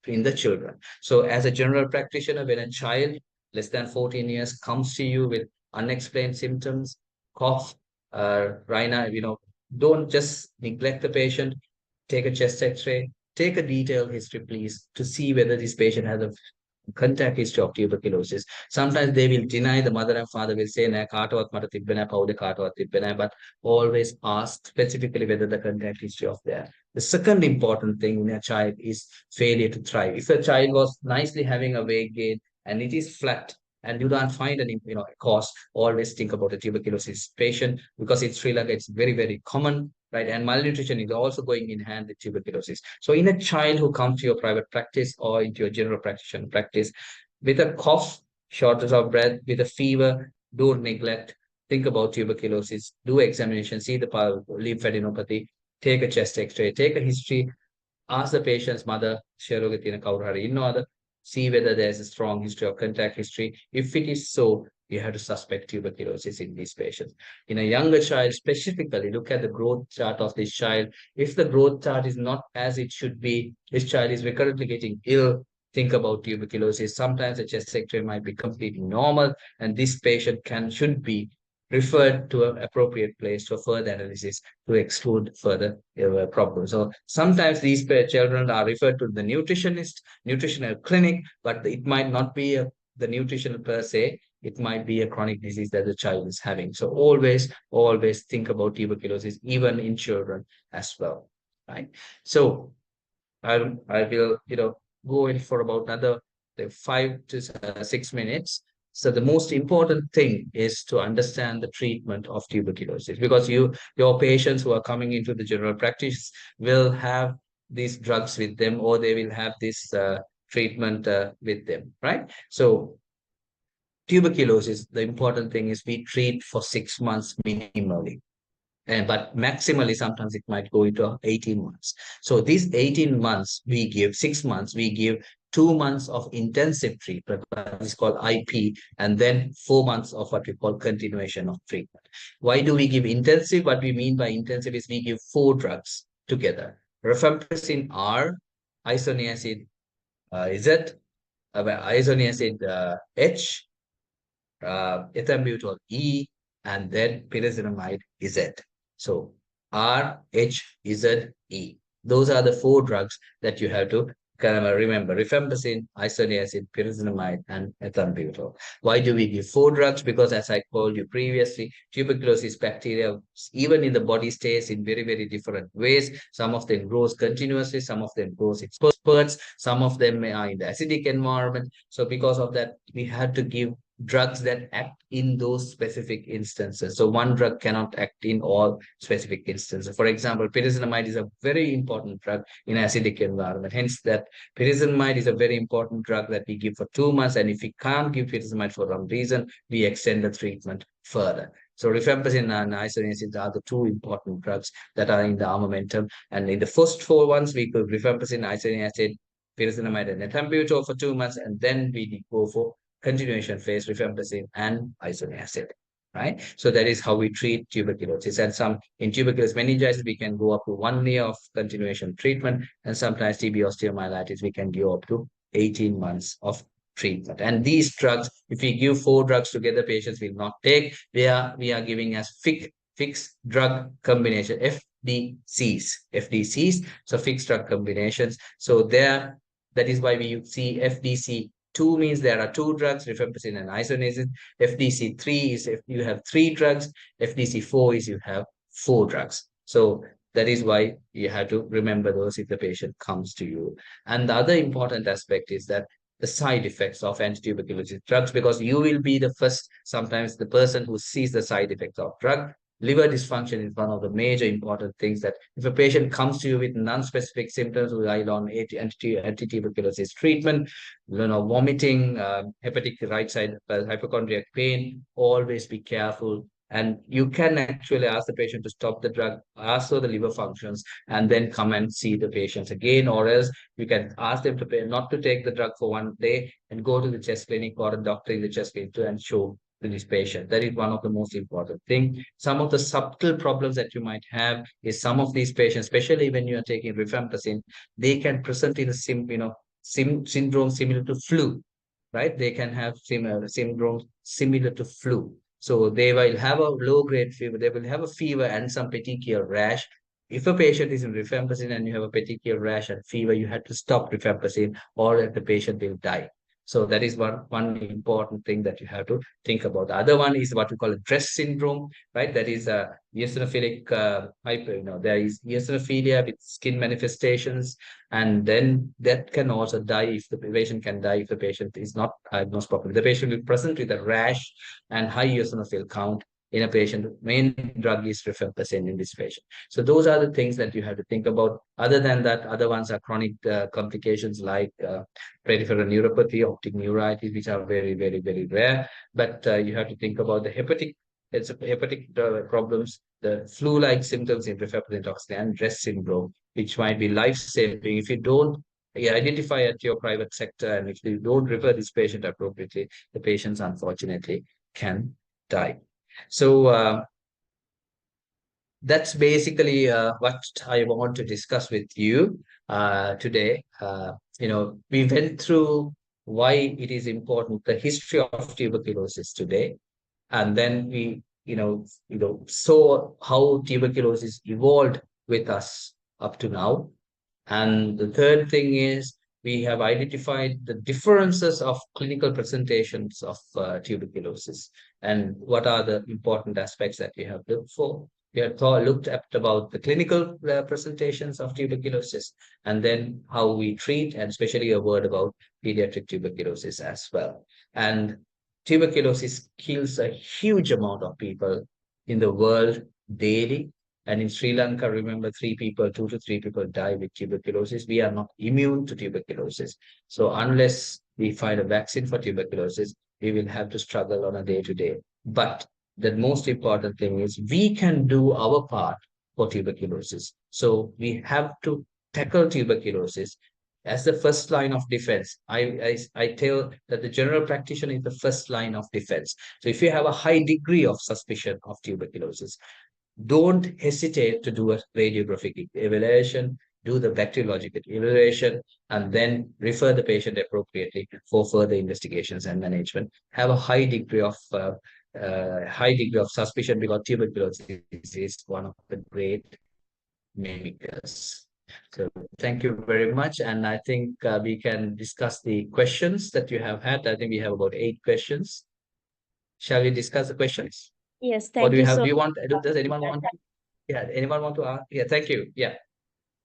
in the children. So as a general practitioner, when a child less than 14 years comes to you with unexplained symptoms, cough, rhina, don't just neglect the patient. Take a chest X-ray, take a detailed history, please, to see whether this patient has a contact history of tuberculosis. Sometimes they will deny, the mother and father will say, "Na kaatawat mata tibbe naha, pawude kaatawat tibbe naha," but always ask specifically whether the contact history of there. The second important thing in a child is failure to thrive. If a child was nicely having a weight gain and it is flat, and you don't find any cause, always think about a tuberculosis patient, because in Sri Lanka it's very, very common, right? And malnutrition is also going in hand with tuberculosis. So in a child who comes to your private practice or into your general practitioner practice with a cough, shortness of breath, with a fever, don't neglect. Think about tuberculosis. Do examination. See the lymphadenopathy. Take a chest X-ray. Take a history. Ask the patient's mother, see whether there's a strong history of contact history. If it is so, you have to suspect tuberculosis in these patients. In a younger child, specifically, look at the growth chart of this child. If the growth chart is not as it should be, this child is recurrently getting ill, think about tuberculosis. Sometimes a chest X-ray might be completely normal, and this patient should be referred to an appropriate place for further analysis to exclude further problems. So sometimes these children are referred to the nutritional clinic, but it might not be the nutritional per se. It might be a chronic disease that the child is having. So always think about tuberculosis, even in children as well, right? So I will, go in for about another 5 to 6 minutes. So the most important thing is to understand the treatment of tuberculosis, because your patients who are coming into the general practice will have these drugs with them, or they will have this treatment with them, right? So tuberculosis, the important thing is we treat for 6 months minimally. But maximally, sometimes it might go into 18 months. So these 18 months, 6 months, we give 2 months of intensive treatment, it's called IP, and then 4 months of what we call continuation of treatment. Why do we give intensive? What we mean by intensive is we give 4 drugs together. Rifampicin R, isoniazid Z, isoniazid H, ethambutol E, and then pyrazinamide Z. So RHZE. Those are the 4 drugs that you have to kind of remember: rifampicin, isoniazid, pyrazinamide, and ethambutol. Why do we give 4 drugs? Because as I told you previously, tuberculosis bacteria, even in the body, stays in very, very different ways. Some of them grows continuously, some of them grows in spurts, some of them are in the acidic environment. So because of that, we had to give drugs that act in those specific instances. So one drug cannot act in all specific instances. For example, pyrazinamide is a very important drug in acidic environment. Hence, that pyrazinamide is a very important drug that we give for 2 months. And if we can't give pyrazinamide for some reason, we extend the treatment further. So rifampicin and isoniazid are the 2 important drugs that are in the armamentum. And in the first 4 ones, we give rifampicin, isoniazid, pyrazinamide, and ethambutol for 2 months, and then we go for continuation phase, rifampicin and isoniazid, right? So that is how we treat tuberculosis. And some in tuberculosis meningitis, we can go up to 1 year of continuation treatment, and sometimes TB osteomyelitis, we can go up to 18 months of treatment. And these drugs, if we give 4 drugs together, patients will not take. We are giving as fixed drug combination, FDCs, so fixed drug combinations. So there, that is why we see FDC 2 means there are 2 drugs, rifampicin and isoniazid. FDC 3 is if you have 3 drugs. FDC 4 is you have 4 drugs. So that is why you have to remember those if the patient comes to you. And the other important aspect is that the side effects of anti-tuberculosis drugs, because you will be the first, sometimes the person who sees the side effects of drug. Liver dysfunction is one of the major important things, that if a patient comes to you with non-specific symptoms while on anti-tuberculosis treatment, vomiting, hepatic right side hypochondriac pain, always be careful. And you can actually ask the patient to stop the drug, ask for the liver functions, and then come and see the patients again. Or else you can ask them to pay, not to take the drug for 1 day, and go to the chest clinic or a doctor in the chest clinic and show to this patient. That is one of the most important thing. Some of the subtle problems that you might have is some of these patients, especially when you are taking rifampicin, they can present in a syndrome similar to flu, right? They can have syndrome similar to flu. So they will have a low-grade fever, they will have a fever and some petechial rash. If a patient is in rifampicin and you have a petechial rash and fever, you have to stop rifampicin, or the patient will die. So that is one important thing that you have to think about. The other one is what we call a DRESS syndrome, right? That is a eosinophilic there is eosinophilia with skin manifestations, and then that can also die if the patient can die if the patient is not diagnosed properly. The patient will present with a rash and high eosinophil count in a patient. Main drug is rifampicin in this patient. So those are the things that you have to think about. Other than that, other ones are chronic complications like peripheral neuropathy, optic neuritis, which are very, very, very rare. But you have to think about the hepatic problems, the flu-like symptoms in rifampicin toxicity, and DRESS syndrome, which might be life-saving if you don't identify at your private sector, and if you don't refer this patient appropriately, the patients unfortunately can die. So that's basically what I want to discuss with you today. We went through why it is important, the history of tuberculosis today, and then we saw how tuberculosis evolved with us up to now. And the third thing is we have identified the differences of clinical presentations of tuberculosis, and what are the important aspects that we have looked for. We have looked at about the clinical presentations of tuberculosis, and then how we treat, and especially a word about pediatric tuberculosis as well. And tuberculosis kills a huge amount of people in the world daily. And in Sri Lanka, remember, 2 to 3 people die with tuberculosis. We are not immune to tuberculosis. So unless we find a vaccine for tuberculosis, we will have to struggle on a day-to-day. But the most important thing is we can do our part for tuberculosis. So we have to tackle tuberculosis as the first line of defense. I tell that the general practitioner is the first line of defense. So if you have a high degree of suspicion of tuberculosis, don't hesitate to do a radiographic evaluation, do the bacteriological evaluation, and then refer the patient appropriately for further investigations and management. Have a high degree of high degree of suspicion because tuberculosis is one of the great mimickers. So thank you very much. And I think we can discuss the questions that you have had. I think we have about 8 questions. Shall we discuss the questions? Yes, Or do thank you you have, so do you much. want, does anyone want, yeah, anyone want to ask? Yeah, thank you. Yeah,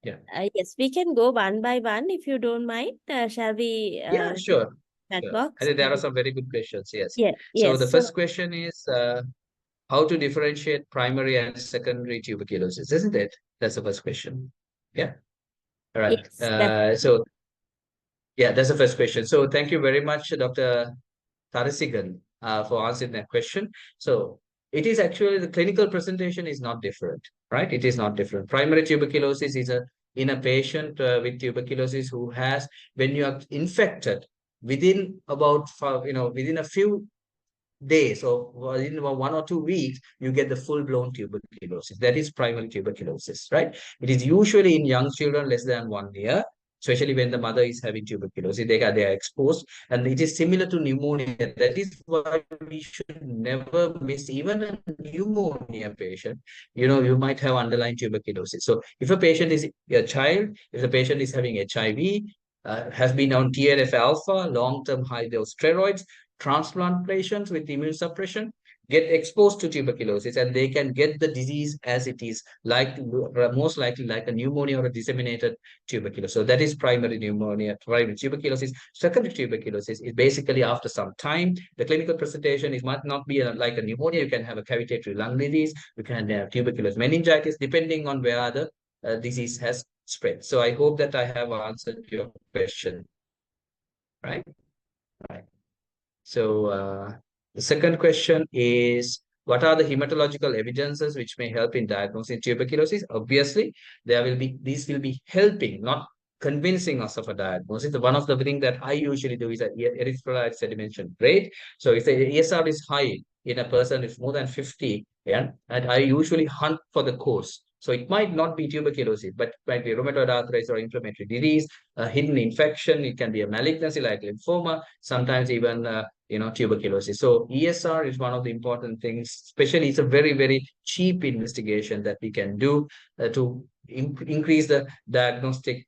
yeah. Yes, we can go one by one if you don't mind. Shall we Yeah, sure. chat Sure. I box? think there are some very good questions. Yes. Yeah, So the yes. So first question is how to differentiate primary and secondary tuberculosis, isn't it? That's the first question. Yeah. All right. yes, that So yeah, that's the first question. So thank you very much, Dr. Tarasigan, for answering that question. So it is actually the clinical presentation is not different, right? It is not different. Primary tuberculosis is in a patient with tuberculosis who has, when you are infected within about, within a few days or within about 1 or 2 weeks, you get the full-blown tuberculosis. That is primary tuberculosis, right? It is usually in young children less than 1 year, especially when the mother is having tuberculosis. They are exposed, and it is similar to pneumonia. That is why we should never miss even a pneumonia patient. You might have underlying tuberculosis. So if a patient is a child, if the patient is having HIV, has been on TNF alpha, long-term high dose steroids, transplant patients with immune suppression get exposed to tuberculosis, and they can get the disease as it is, like most likely like a pneumonia or a disseminated tuberculosis. So that is primary pneumonia, primary tuberculosis. Secondary tuberculosis is basically after some time. The clinical presentation is might not be like a pneumonia. You can have a cavitary lung disease. You can have tuberculous meningitis, depending on where the disease has spread. So I hope that I have answered your question, right? Right. So the second question is, what are the hematological evidences which may help in diagnosing tuberculosis? Obviously, these will be helping, not convincing us of a diagnosis. One of the things that I usually do is erythrolyte sedimentation rate. So if the ESR is high in a person with more than 50, yeah, and I usually hunt for the cause. So it might not be tuberculosis, but it might be rheumatoid arthritis or inflammatory disease, a hidden infection. It can be a malignancy like lymphoma, sometimes even tuberculosis. So ESR is one of the important things, especially it's a very, very cheap investigation that we can do to increase the diagnostic,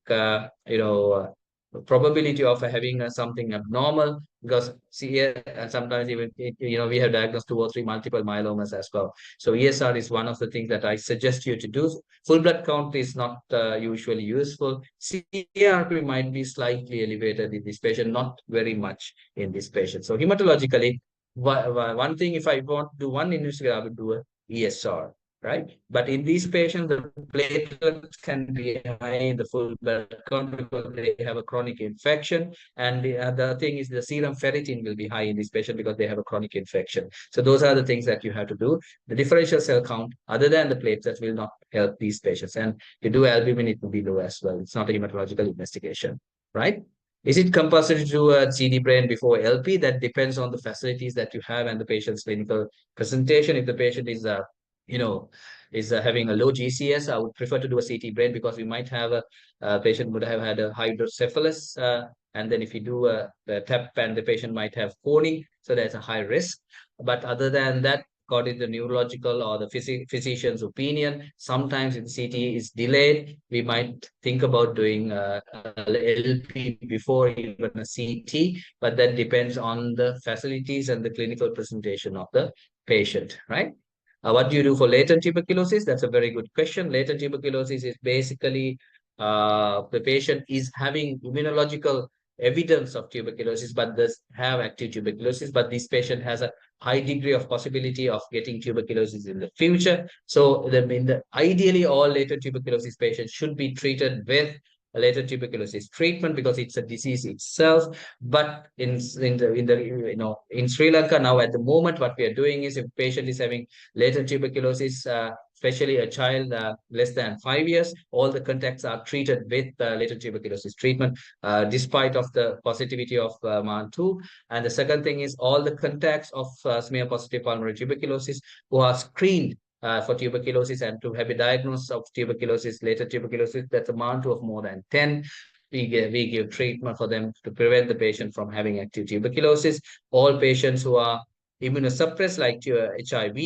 probability of having something abnormal, because sometimes even we have diagnosed 2 or 3 multiple myelomas as well. So ESR is one of the things that I suggest you to do. Full blood count is not usually useful. CRP might be slightly elevated in this patient, not very much in this patient. So hematologically, one thing, if I want to do one investigation, I would do a ESR, right? But in these patients, the platelets can be high in the full blood count because they have a chronic infection. And the other thing is the serum ferritin will be high in this patient because they have a chronic infection. So those are the things that you have to do. The differential cell count, other than the platelets, will not help these patients. And to do albumin, it will be low as well. It's not a hematological investigation, right? Is it compulsory to do a GD brain before LP? That depends on the facilities that you have and the patient's clinical presentation. If the patient is you know, having a low GCS, I would prefer to do a CT brain because we might have a patient would have had a hydrocephalus, and then if you do a TAP, and the patient might have coning, so there's a high risk. But other than that, according to the neurological or the physician's opinion, sometimes if the CT is delayed, we might think about doing a LP before even a CT, but that depends on the facilities and the clinical presentation of the patient, right? What do you do for latent tuberculosis? That's a very good question. Latent tuberculosis is basically the patient is having immunological evidence of tuberculosis, but does have active tuberculosis. But this patient has a high degree of possibility of getting tuberculosis in the future. So ideally, all latent tuberculosis patients should be treated with a latent tuberculosis treatment because it's a disease itself. But in Sri Lanka now at the moment, what we are doing is if a patient is having latent tuberculosis, especially a child less than 5 years, all the contacts are treated with latent tuberculosis treatment, despite of the positivity of MAN2. And the second thing is all the contacts of smear positive pulmonary tuberculosis who are screened for tuberculosis and to have a diagnosis of tuberculosis, latent tuberculosis, that's a MAN2 of more than 10. We give treatment for them to prevent the patient from having active tuberculosis. All patients who are Immunosuppressed like HIV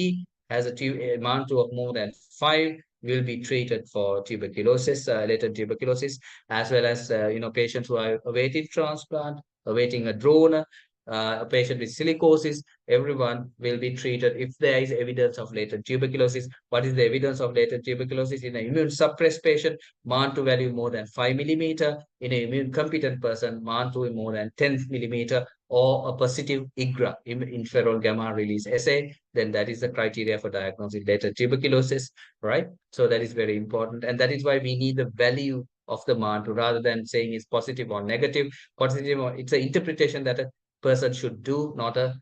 has a amount of more than 5 will be treated for tuberculosis, latent tuberculosis, as well as patients who are awaiting transplant, awaiting a donor, a patient with silicosis. Everyone will be treated if there is evidence of latent tuberculosis. What is the evidence of latent tuberculosis? In an immune suppressed patient, MAN2 value more than 5 millimeter. In an immune competent person, MAN2 more than 10 millimeter, or a positive IGRA, interferon gamma release assay, then that is the criteria for diagnosing latent tuberculosis, right? So that is very important. And that is why we need the value of the MAN2 rather than saying it's positive or negative. Positive, it's an interpretation that a person should do, not a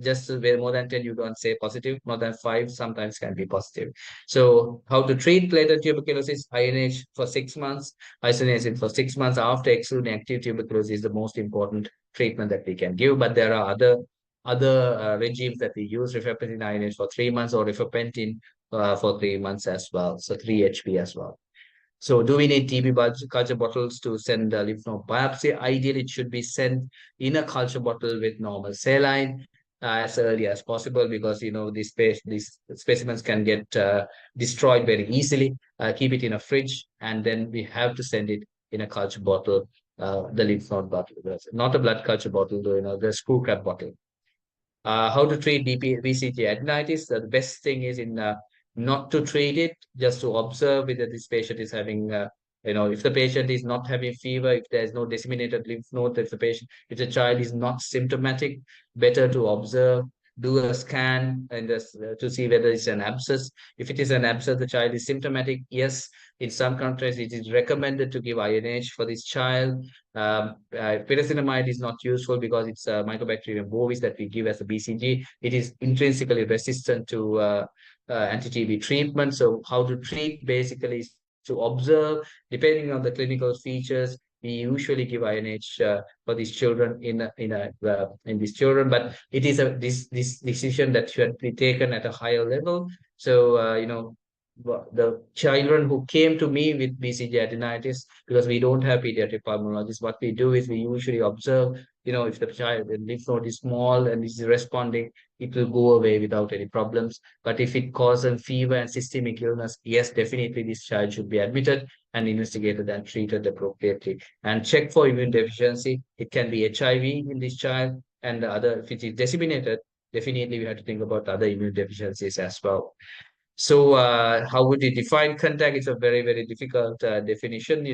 just way more than 10, you don't say positive, more than 5 sometimes can be positive. So how to treat latent tuberculosis? INH for 6 months, isoniazid for 6 months after excluding active tuberculosis is the most important treatment that we can give. But there are other regimes that we use, rifampicin INH for 3 months or rifampicin for 3 months as well. So 3 HP as well. So do we need TB culture bottles to send a lymph node biopsy? Ideally, it should be sent in a culture bottle with normal saline as early as possible, because these specimens can get destroyed very easily. Keep it in a fridge, and then we have to send it in a culture bottle, the lymph node bottle, not a blood culture bottle, though, the screw cap bottle. How to treat BCG adenitis? The best thing is not to treat it, just to observe whether this patient is having, if the patient is not having fever, if there is no disseminated lymph node, if the child is not symptomatic, better to observe, do a scan and to see whether it's an abscess. If it is an abscess, the child is symptomatic. Yes, in some countries, it is recommended to give INH for this child. Pyrazinamide is not useful because it's a Mycobacterium bovis that we give as a BCG. It is intrinsically resistant to anti-TB treatment. So how to treat basically is to observe, depending on the clinical features. We usually give INH for these children in these children, but it is this decision that should be taken at a higher level. So the children who came to me with BCG adenitis, because we don't have pediatric pulmonologists, what we do is we usually observe, if the lymph node is small and is responding, it will go away without any problems. But if it causes fever and systemic illness, yes, definitely this child should be admitted and investigated and treated appropriately. And check for immune deficiency. It can be HIV in this child, and if it is disseminated, definitely we have to think about other immune deficiencies as well. So how would you define contact? It's a very, very difficult definition.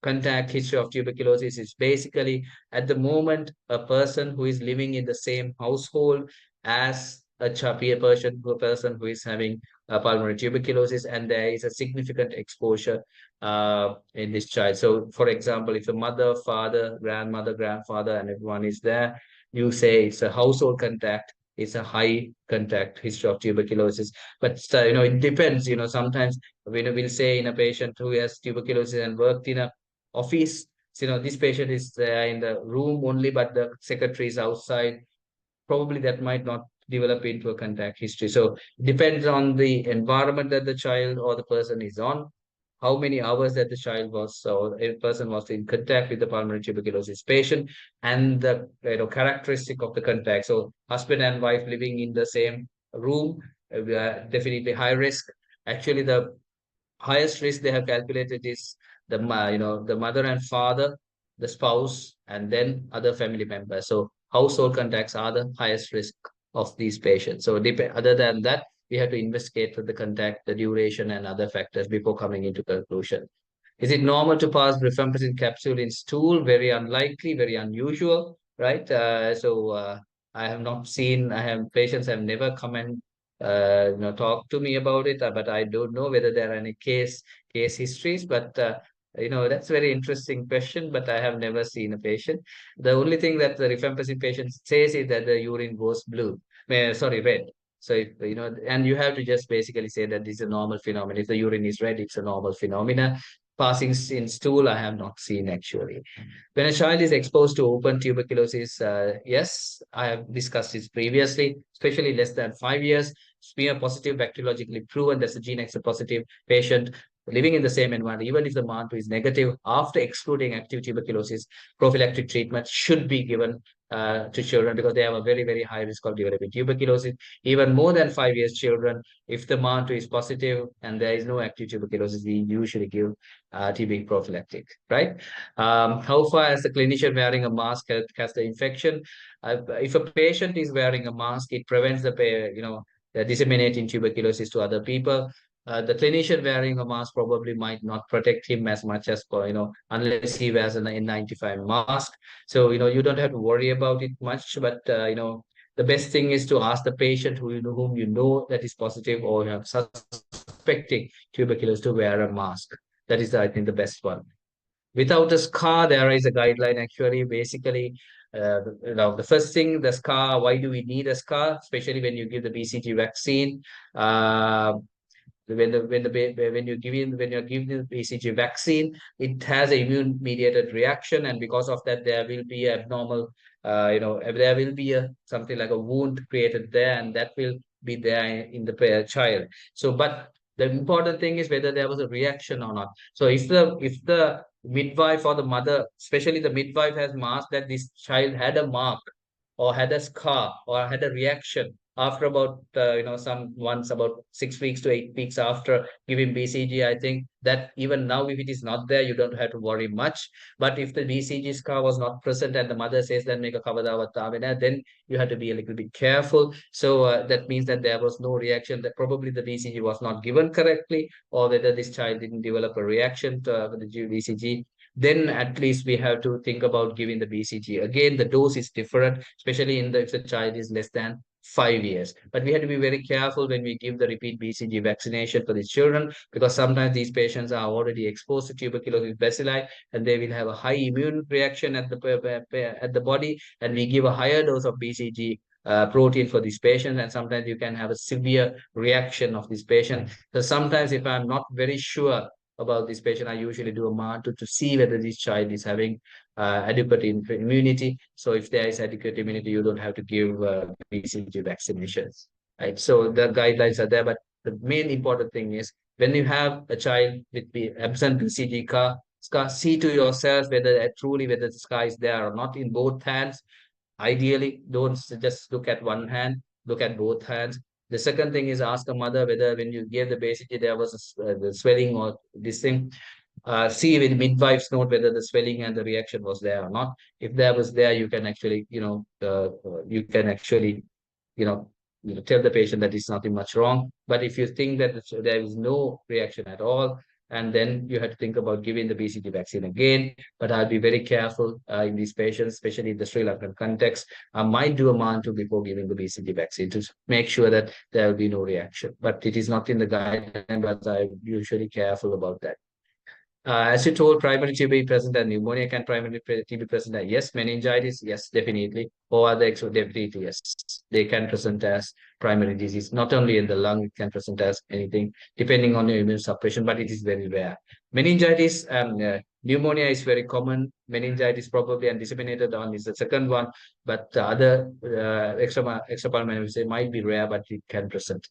Contact history of tuberculosis is basically, at the moment, a person who is living in the same household as a person who is having pulmonary tuberculosis, and there is a significant exposure in this child. So, for example, if a mother, father, grandmother, grandfather, and everyone is there, you say it's a household contact. It's a high contact history of tuberculosis. But it depends. Sometimes we'll say in a patient who has tuberculosis and worked in a office, this patient is there in the room only, but the secretary is outside. Probably that might not develop into a contact history. So it depends on the environment that the child or the person is on, how many hours that the child was or a person was in contact with the pulmonary tuberculosis patient, and the characteristic of the contact. So husband and wife living in the same room, definitely high risk. Actually, the highest risk they have calculated is the mother and father, the spouse, and then other family members. So household contacts are the highest risk of these patients. So other than that, we have to investigate the contact, the duration, and other factors before coming into conclusion. Is it normal to pass rifampicin capsule in stool? Very unlikely, very unusual, right? I have not seen, patients have never come and talk to me about it, but I don't know whether there are any case histories. But that's a very interesting question. But I have never seen a patient. The only thing that the rifampicin patient says is that the urine goes blue. Sorry, red. So and you have to just basically say that this is a normal phenomenon. If the urine is red, it's a normal phenomena. Passing in stool, I have not seen actually. When a child is exposed to open tuberculosis, yes, I have discussed this previously, especially less than 5 years, smear positive, bacteriologically proven, that's a gene X positive patient. living in the same environment, even if the MANTU is negative, after excluding active tuberculosis, prophylactic treatment should be given to children because they have a very, very high risk of developing tuberculosis. Even more than 5 years children, if the MANTU is positive and there is no active tuberculosis, we usually give TB prophylactic, right? How far as the clinician wearing a mask has the infection? If a patient is wearing a mask, it prevents disseminating tuberculosis to other people. The clinician wearing a mask probably might not protect him as much as, unless he wears an N95 mask. So, you don't have to worry about it much, but, the best thing is to ask the patient whom you know that is positive or you have suspecting tuberculosis to wear a mask. That is, I think, the best one. Without a scar, there is a guideline actually. Basically, the first thing, the scar, why do we need a scar? Especially when you give the BCG vaccine. When you're giving the BCG vaccine, it has an immune mediated reaction, and because of that, there will be abnormal, there will be something like a wound created there, and that will be there in the child. So, but the important thing is whether there was a reaction or not. So, if the midwife or the mother, especially the midwife, has marked that this child had a mark or had a scar or had a reaction after about about 6 weeks to 8 weeks after giving BCG, I think that even now, if it is not there, you don't have to worry much. But if the BCG scar was not present and the mother says then make a kavadawat, then you have to be a little bit careful. So that means that there was no reaction, that probably the BCG was not given correctly, or whether this child didn't develop a reaction to the BCG. Then at least we have to think about giving the BCG. Again, the dose is different, especially if the child is less than 5 years. But we have to be very careful when we give the repeat BCG vaccination for these children, because sometimes these patients are already exposed to tuberculosis bacilli and they will have a high immune reaction at the body, and we give a higher dose of BCG protein for these patients, and sometimes you can have a severe reaction of this patient. So sometimes if I'm not very sure about this patient, I usually do a MANTU to see whether this child is having adequate immunity. So if there is adequate immunity, you don't have to give BCG vaccinations, right? So the guidelines are there, but the main important thing is when you have a child with the absent BCG scar, see to yourself whether the scar is there or not in both hands. Ideally, don't just look at one hand, look at both hands. The second thing is ask a mother whether when you gave the BCG there was the swelling or this thing. See with midwife's note whether the swelling and the reaction was there or not. If there was there, you can actually, you know, tell the patient that it's nothing much wrong. But if you think that there is no reaction at all, and then you have to think about giving the BCG vaccine again. But I'll be very careful in these patients, especially in the Sri Lankan context. I might do a MANTU before giving the BCG vaccine to make sure that there will be no reaction. But it is not in the guideline, but I'm usually careful about that. As you told, primary TB present and pneumonia can primary TB present as yes, meningitis, yes, definitely. Or other definitely, yes, they can present as primary disease. Not only in the lung, it can present as anything, depending on your immune suppression, but it is very rare. Meningitis and pneumonia is very common. Meningitis probably and disseminated on is the second one, but the other extrapulmonary meningitis might be rare, but it can present.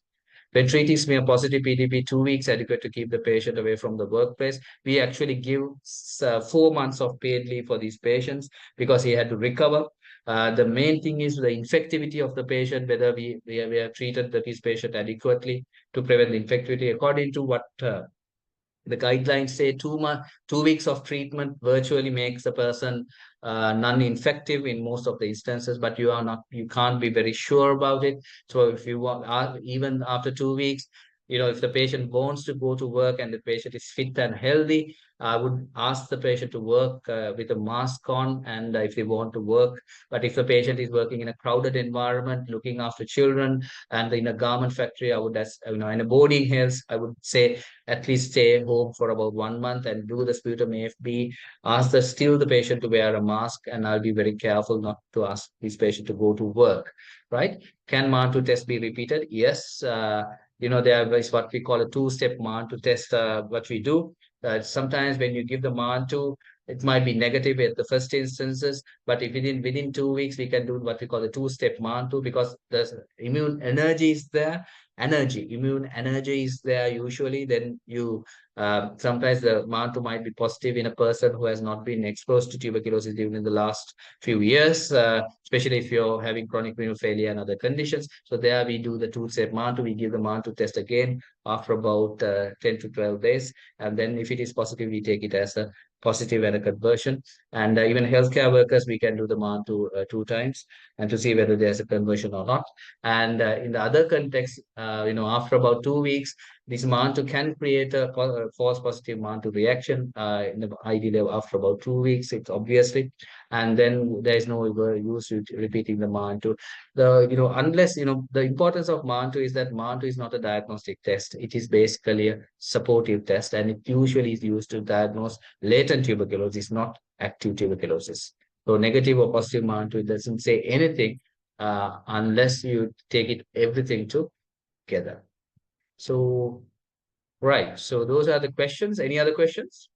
When treating smear positive PDP, 2 weeks adequate to keep the patient away from the workplace. We actually give 4 months of paid leave for these patients because he had to recover. The main thing is the infectivity of the patient, whether we have treated this patient adequately to prevent the infectivity according to what the guidelines say. 2 weeks of treatment virtually makes the person non-infective in most of the instances, but you can't be very sure about it. So if you want, even after 2 weeks, if the patient wants to go to work and the patient is fit and healthy, I would ask the patient to work with a mask on, and if they want to work. But if the patient is working in a crowded environment, looking after children, and in a garment factory, I would, in a boarding house, I would say at least stay home for about 1 month and do the sputum AFB. Ask the patient to wear a mask, and I'll be very careful not to ask this patient to go to work, right? Can MANTU test be repeated? Yes. There is what we call a two-step MANTU test, what we do. Sometimes when you give the MANTU, it might be negative at the first instances, but if within 2 weeks, we can do what we call a two-step MANTU because the immune energy is there. energy, immune energy is there usually, then you sometimes the mantle might be positive in a person who has not been exposed to tuberculosis even in the last few years, especially if you're having chronic renal failure and other conditions. So there we do the two-step mantle. We give the mantle test again after about 10 to 12 days. And then if it is positive, we take it as a positive and a conversion. And even healthcare workers, we can do the mantle 2 times and to see whether there's a conversion or not. And in the other context, after about 2 weeks, this mantle can create a false positive mantle reaction. Ideally, after about 2 weeks, it's obviously, and then there is no use repeating the mantle. Unless the importance of mantle is that mantle is not a diagnostic test. It is basically a supportive test, and it usually is used to diagnose latent tuberculosis, not active tuberculosis. So negative or positive mantle, it doesn't say anything unless you take it everything together. So, right. So those are the questions. Any other questions?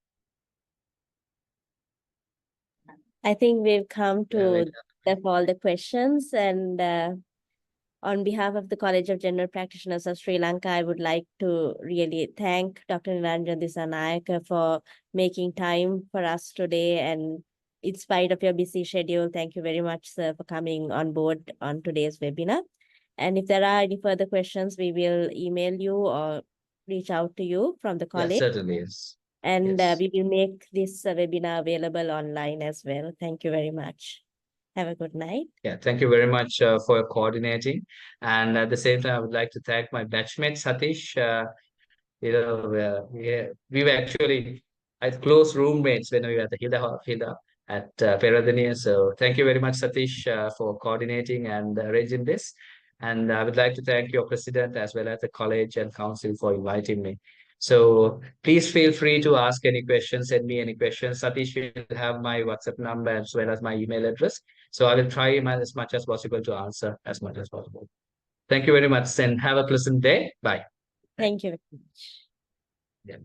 I think we've come to all the questions, and on behalf of the College of General Practitioners of Sri Lanka, I would like to really thank Dr. Neranjan Dissanayake for making time for us today. And in spite of your busy schedule, thank you very much, sir, for coming on board on today's webinar. And if there are any further questions, we will email you or reach out to you from the college. Yeah, certainly, yes. And Yes. we will make this webinar available online as well. Thank you very much. Have a good night. Yeah, thank you very much for coordinating. And at the same time, I would like to thank my batchmate, Satish. We were actually close roommates when we were at the Hilda at Peradeniya. So thank you very much, Satish, for coordinating and arranging this. And I would like to thank your president as well as the college and council for inviting me. So please feel free to ask any questions, send me any questions. Satish will have my WhatsApp number as well as my email address. So I will try as much as possible to answer as much as possible. Thank you very much and have a pleasant day. Bye. Thank you very much. Yeah.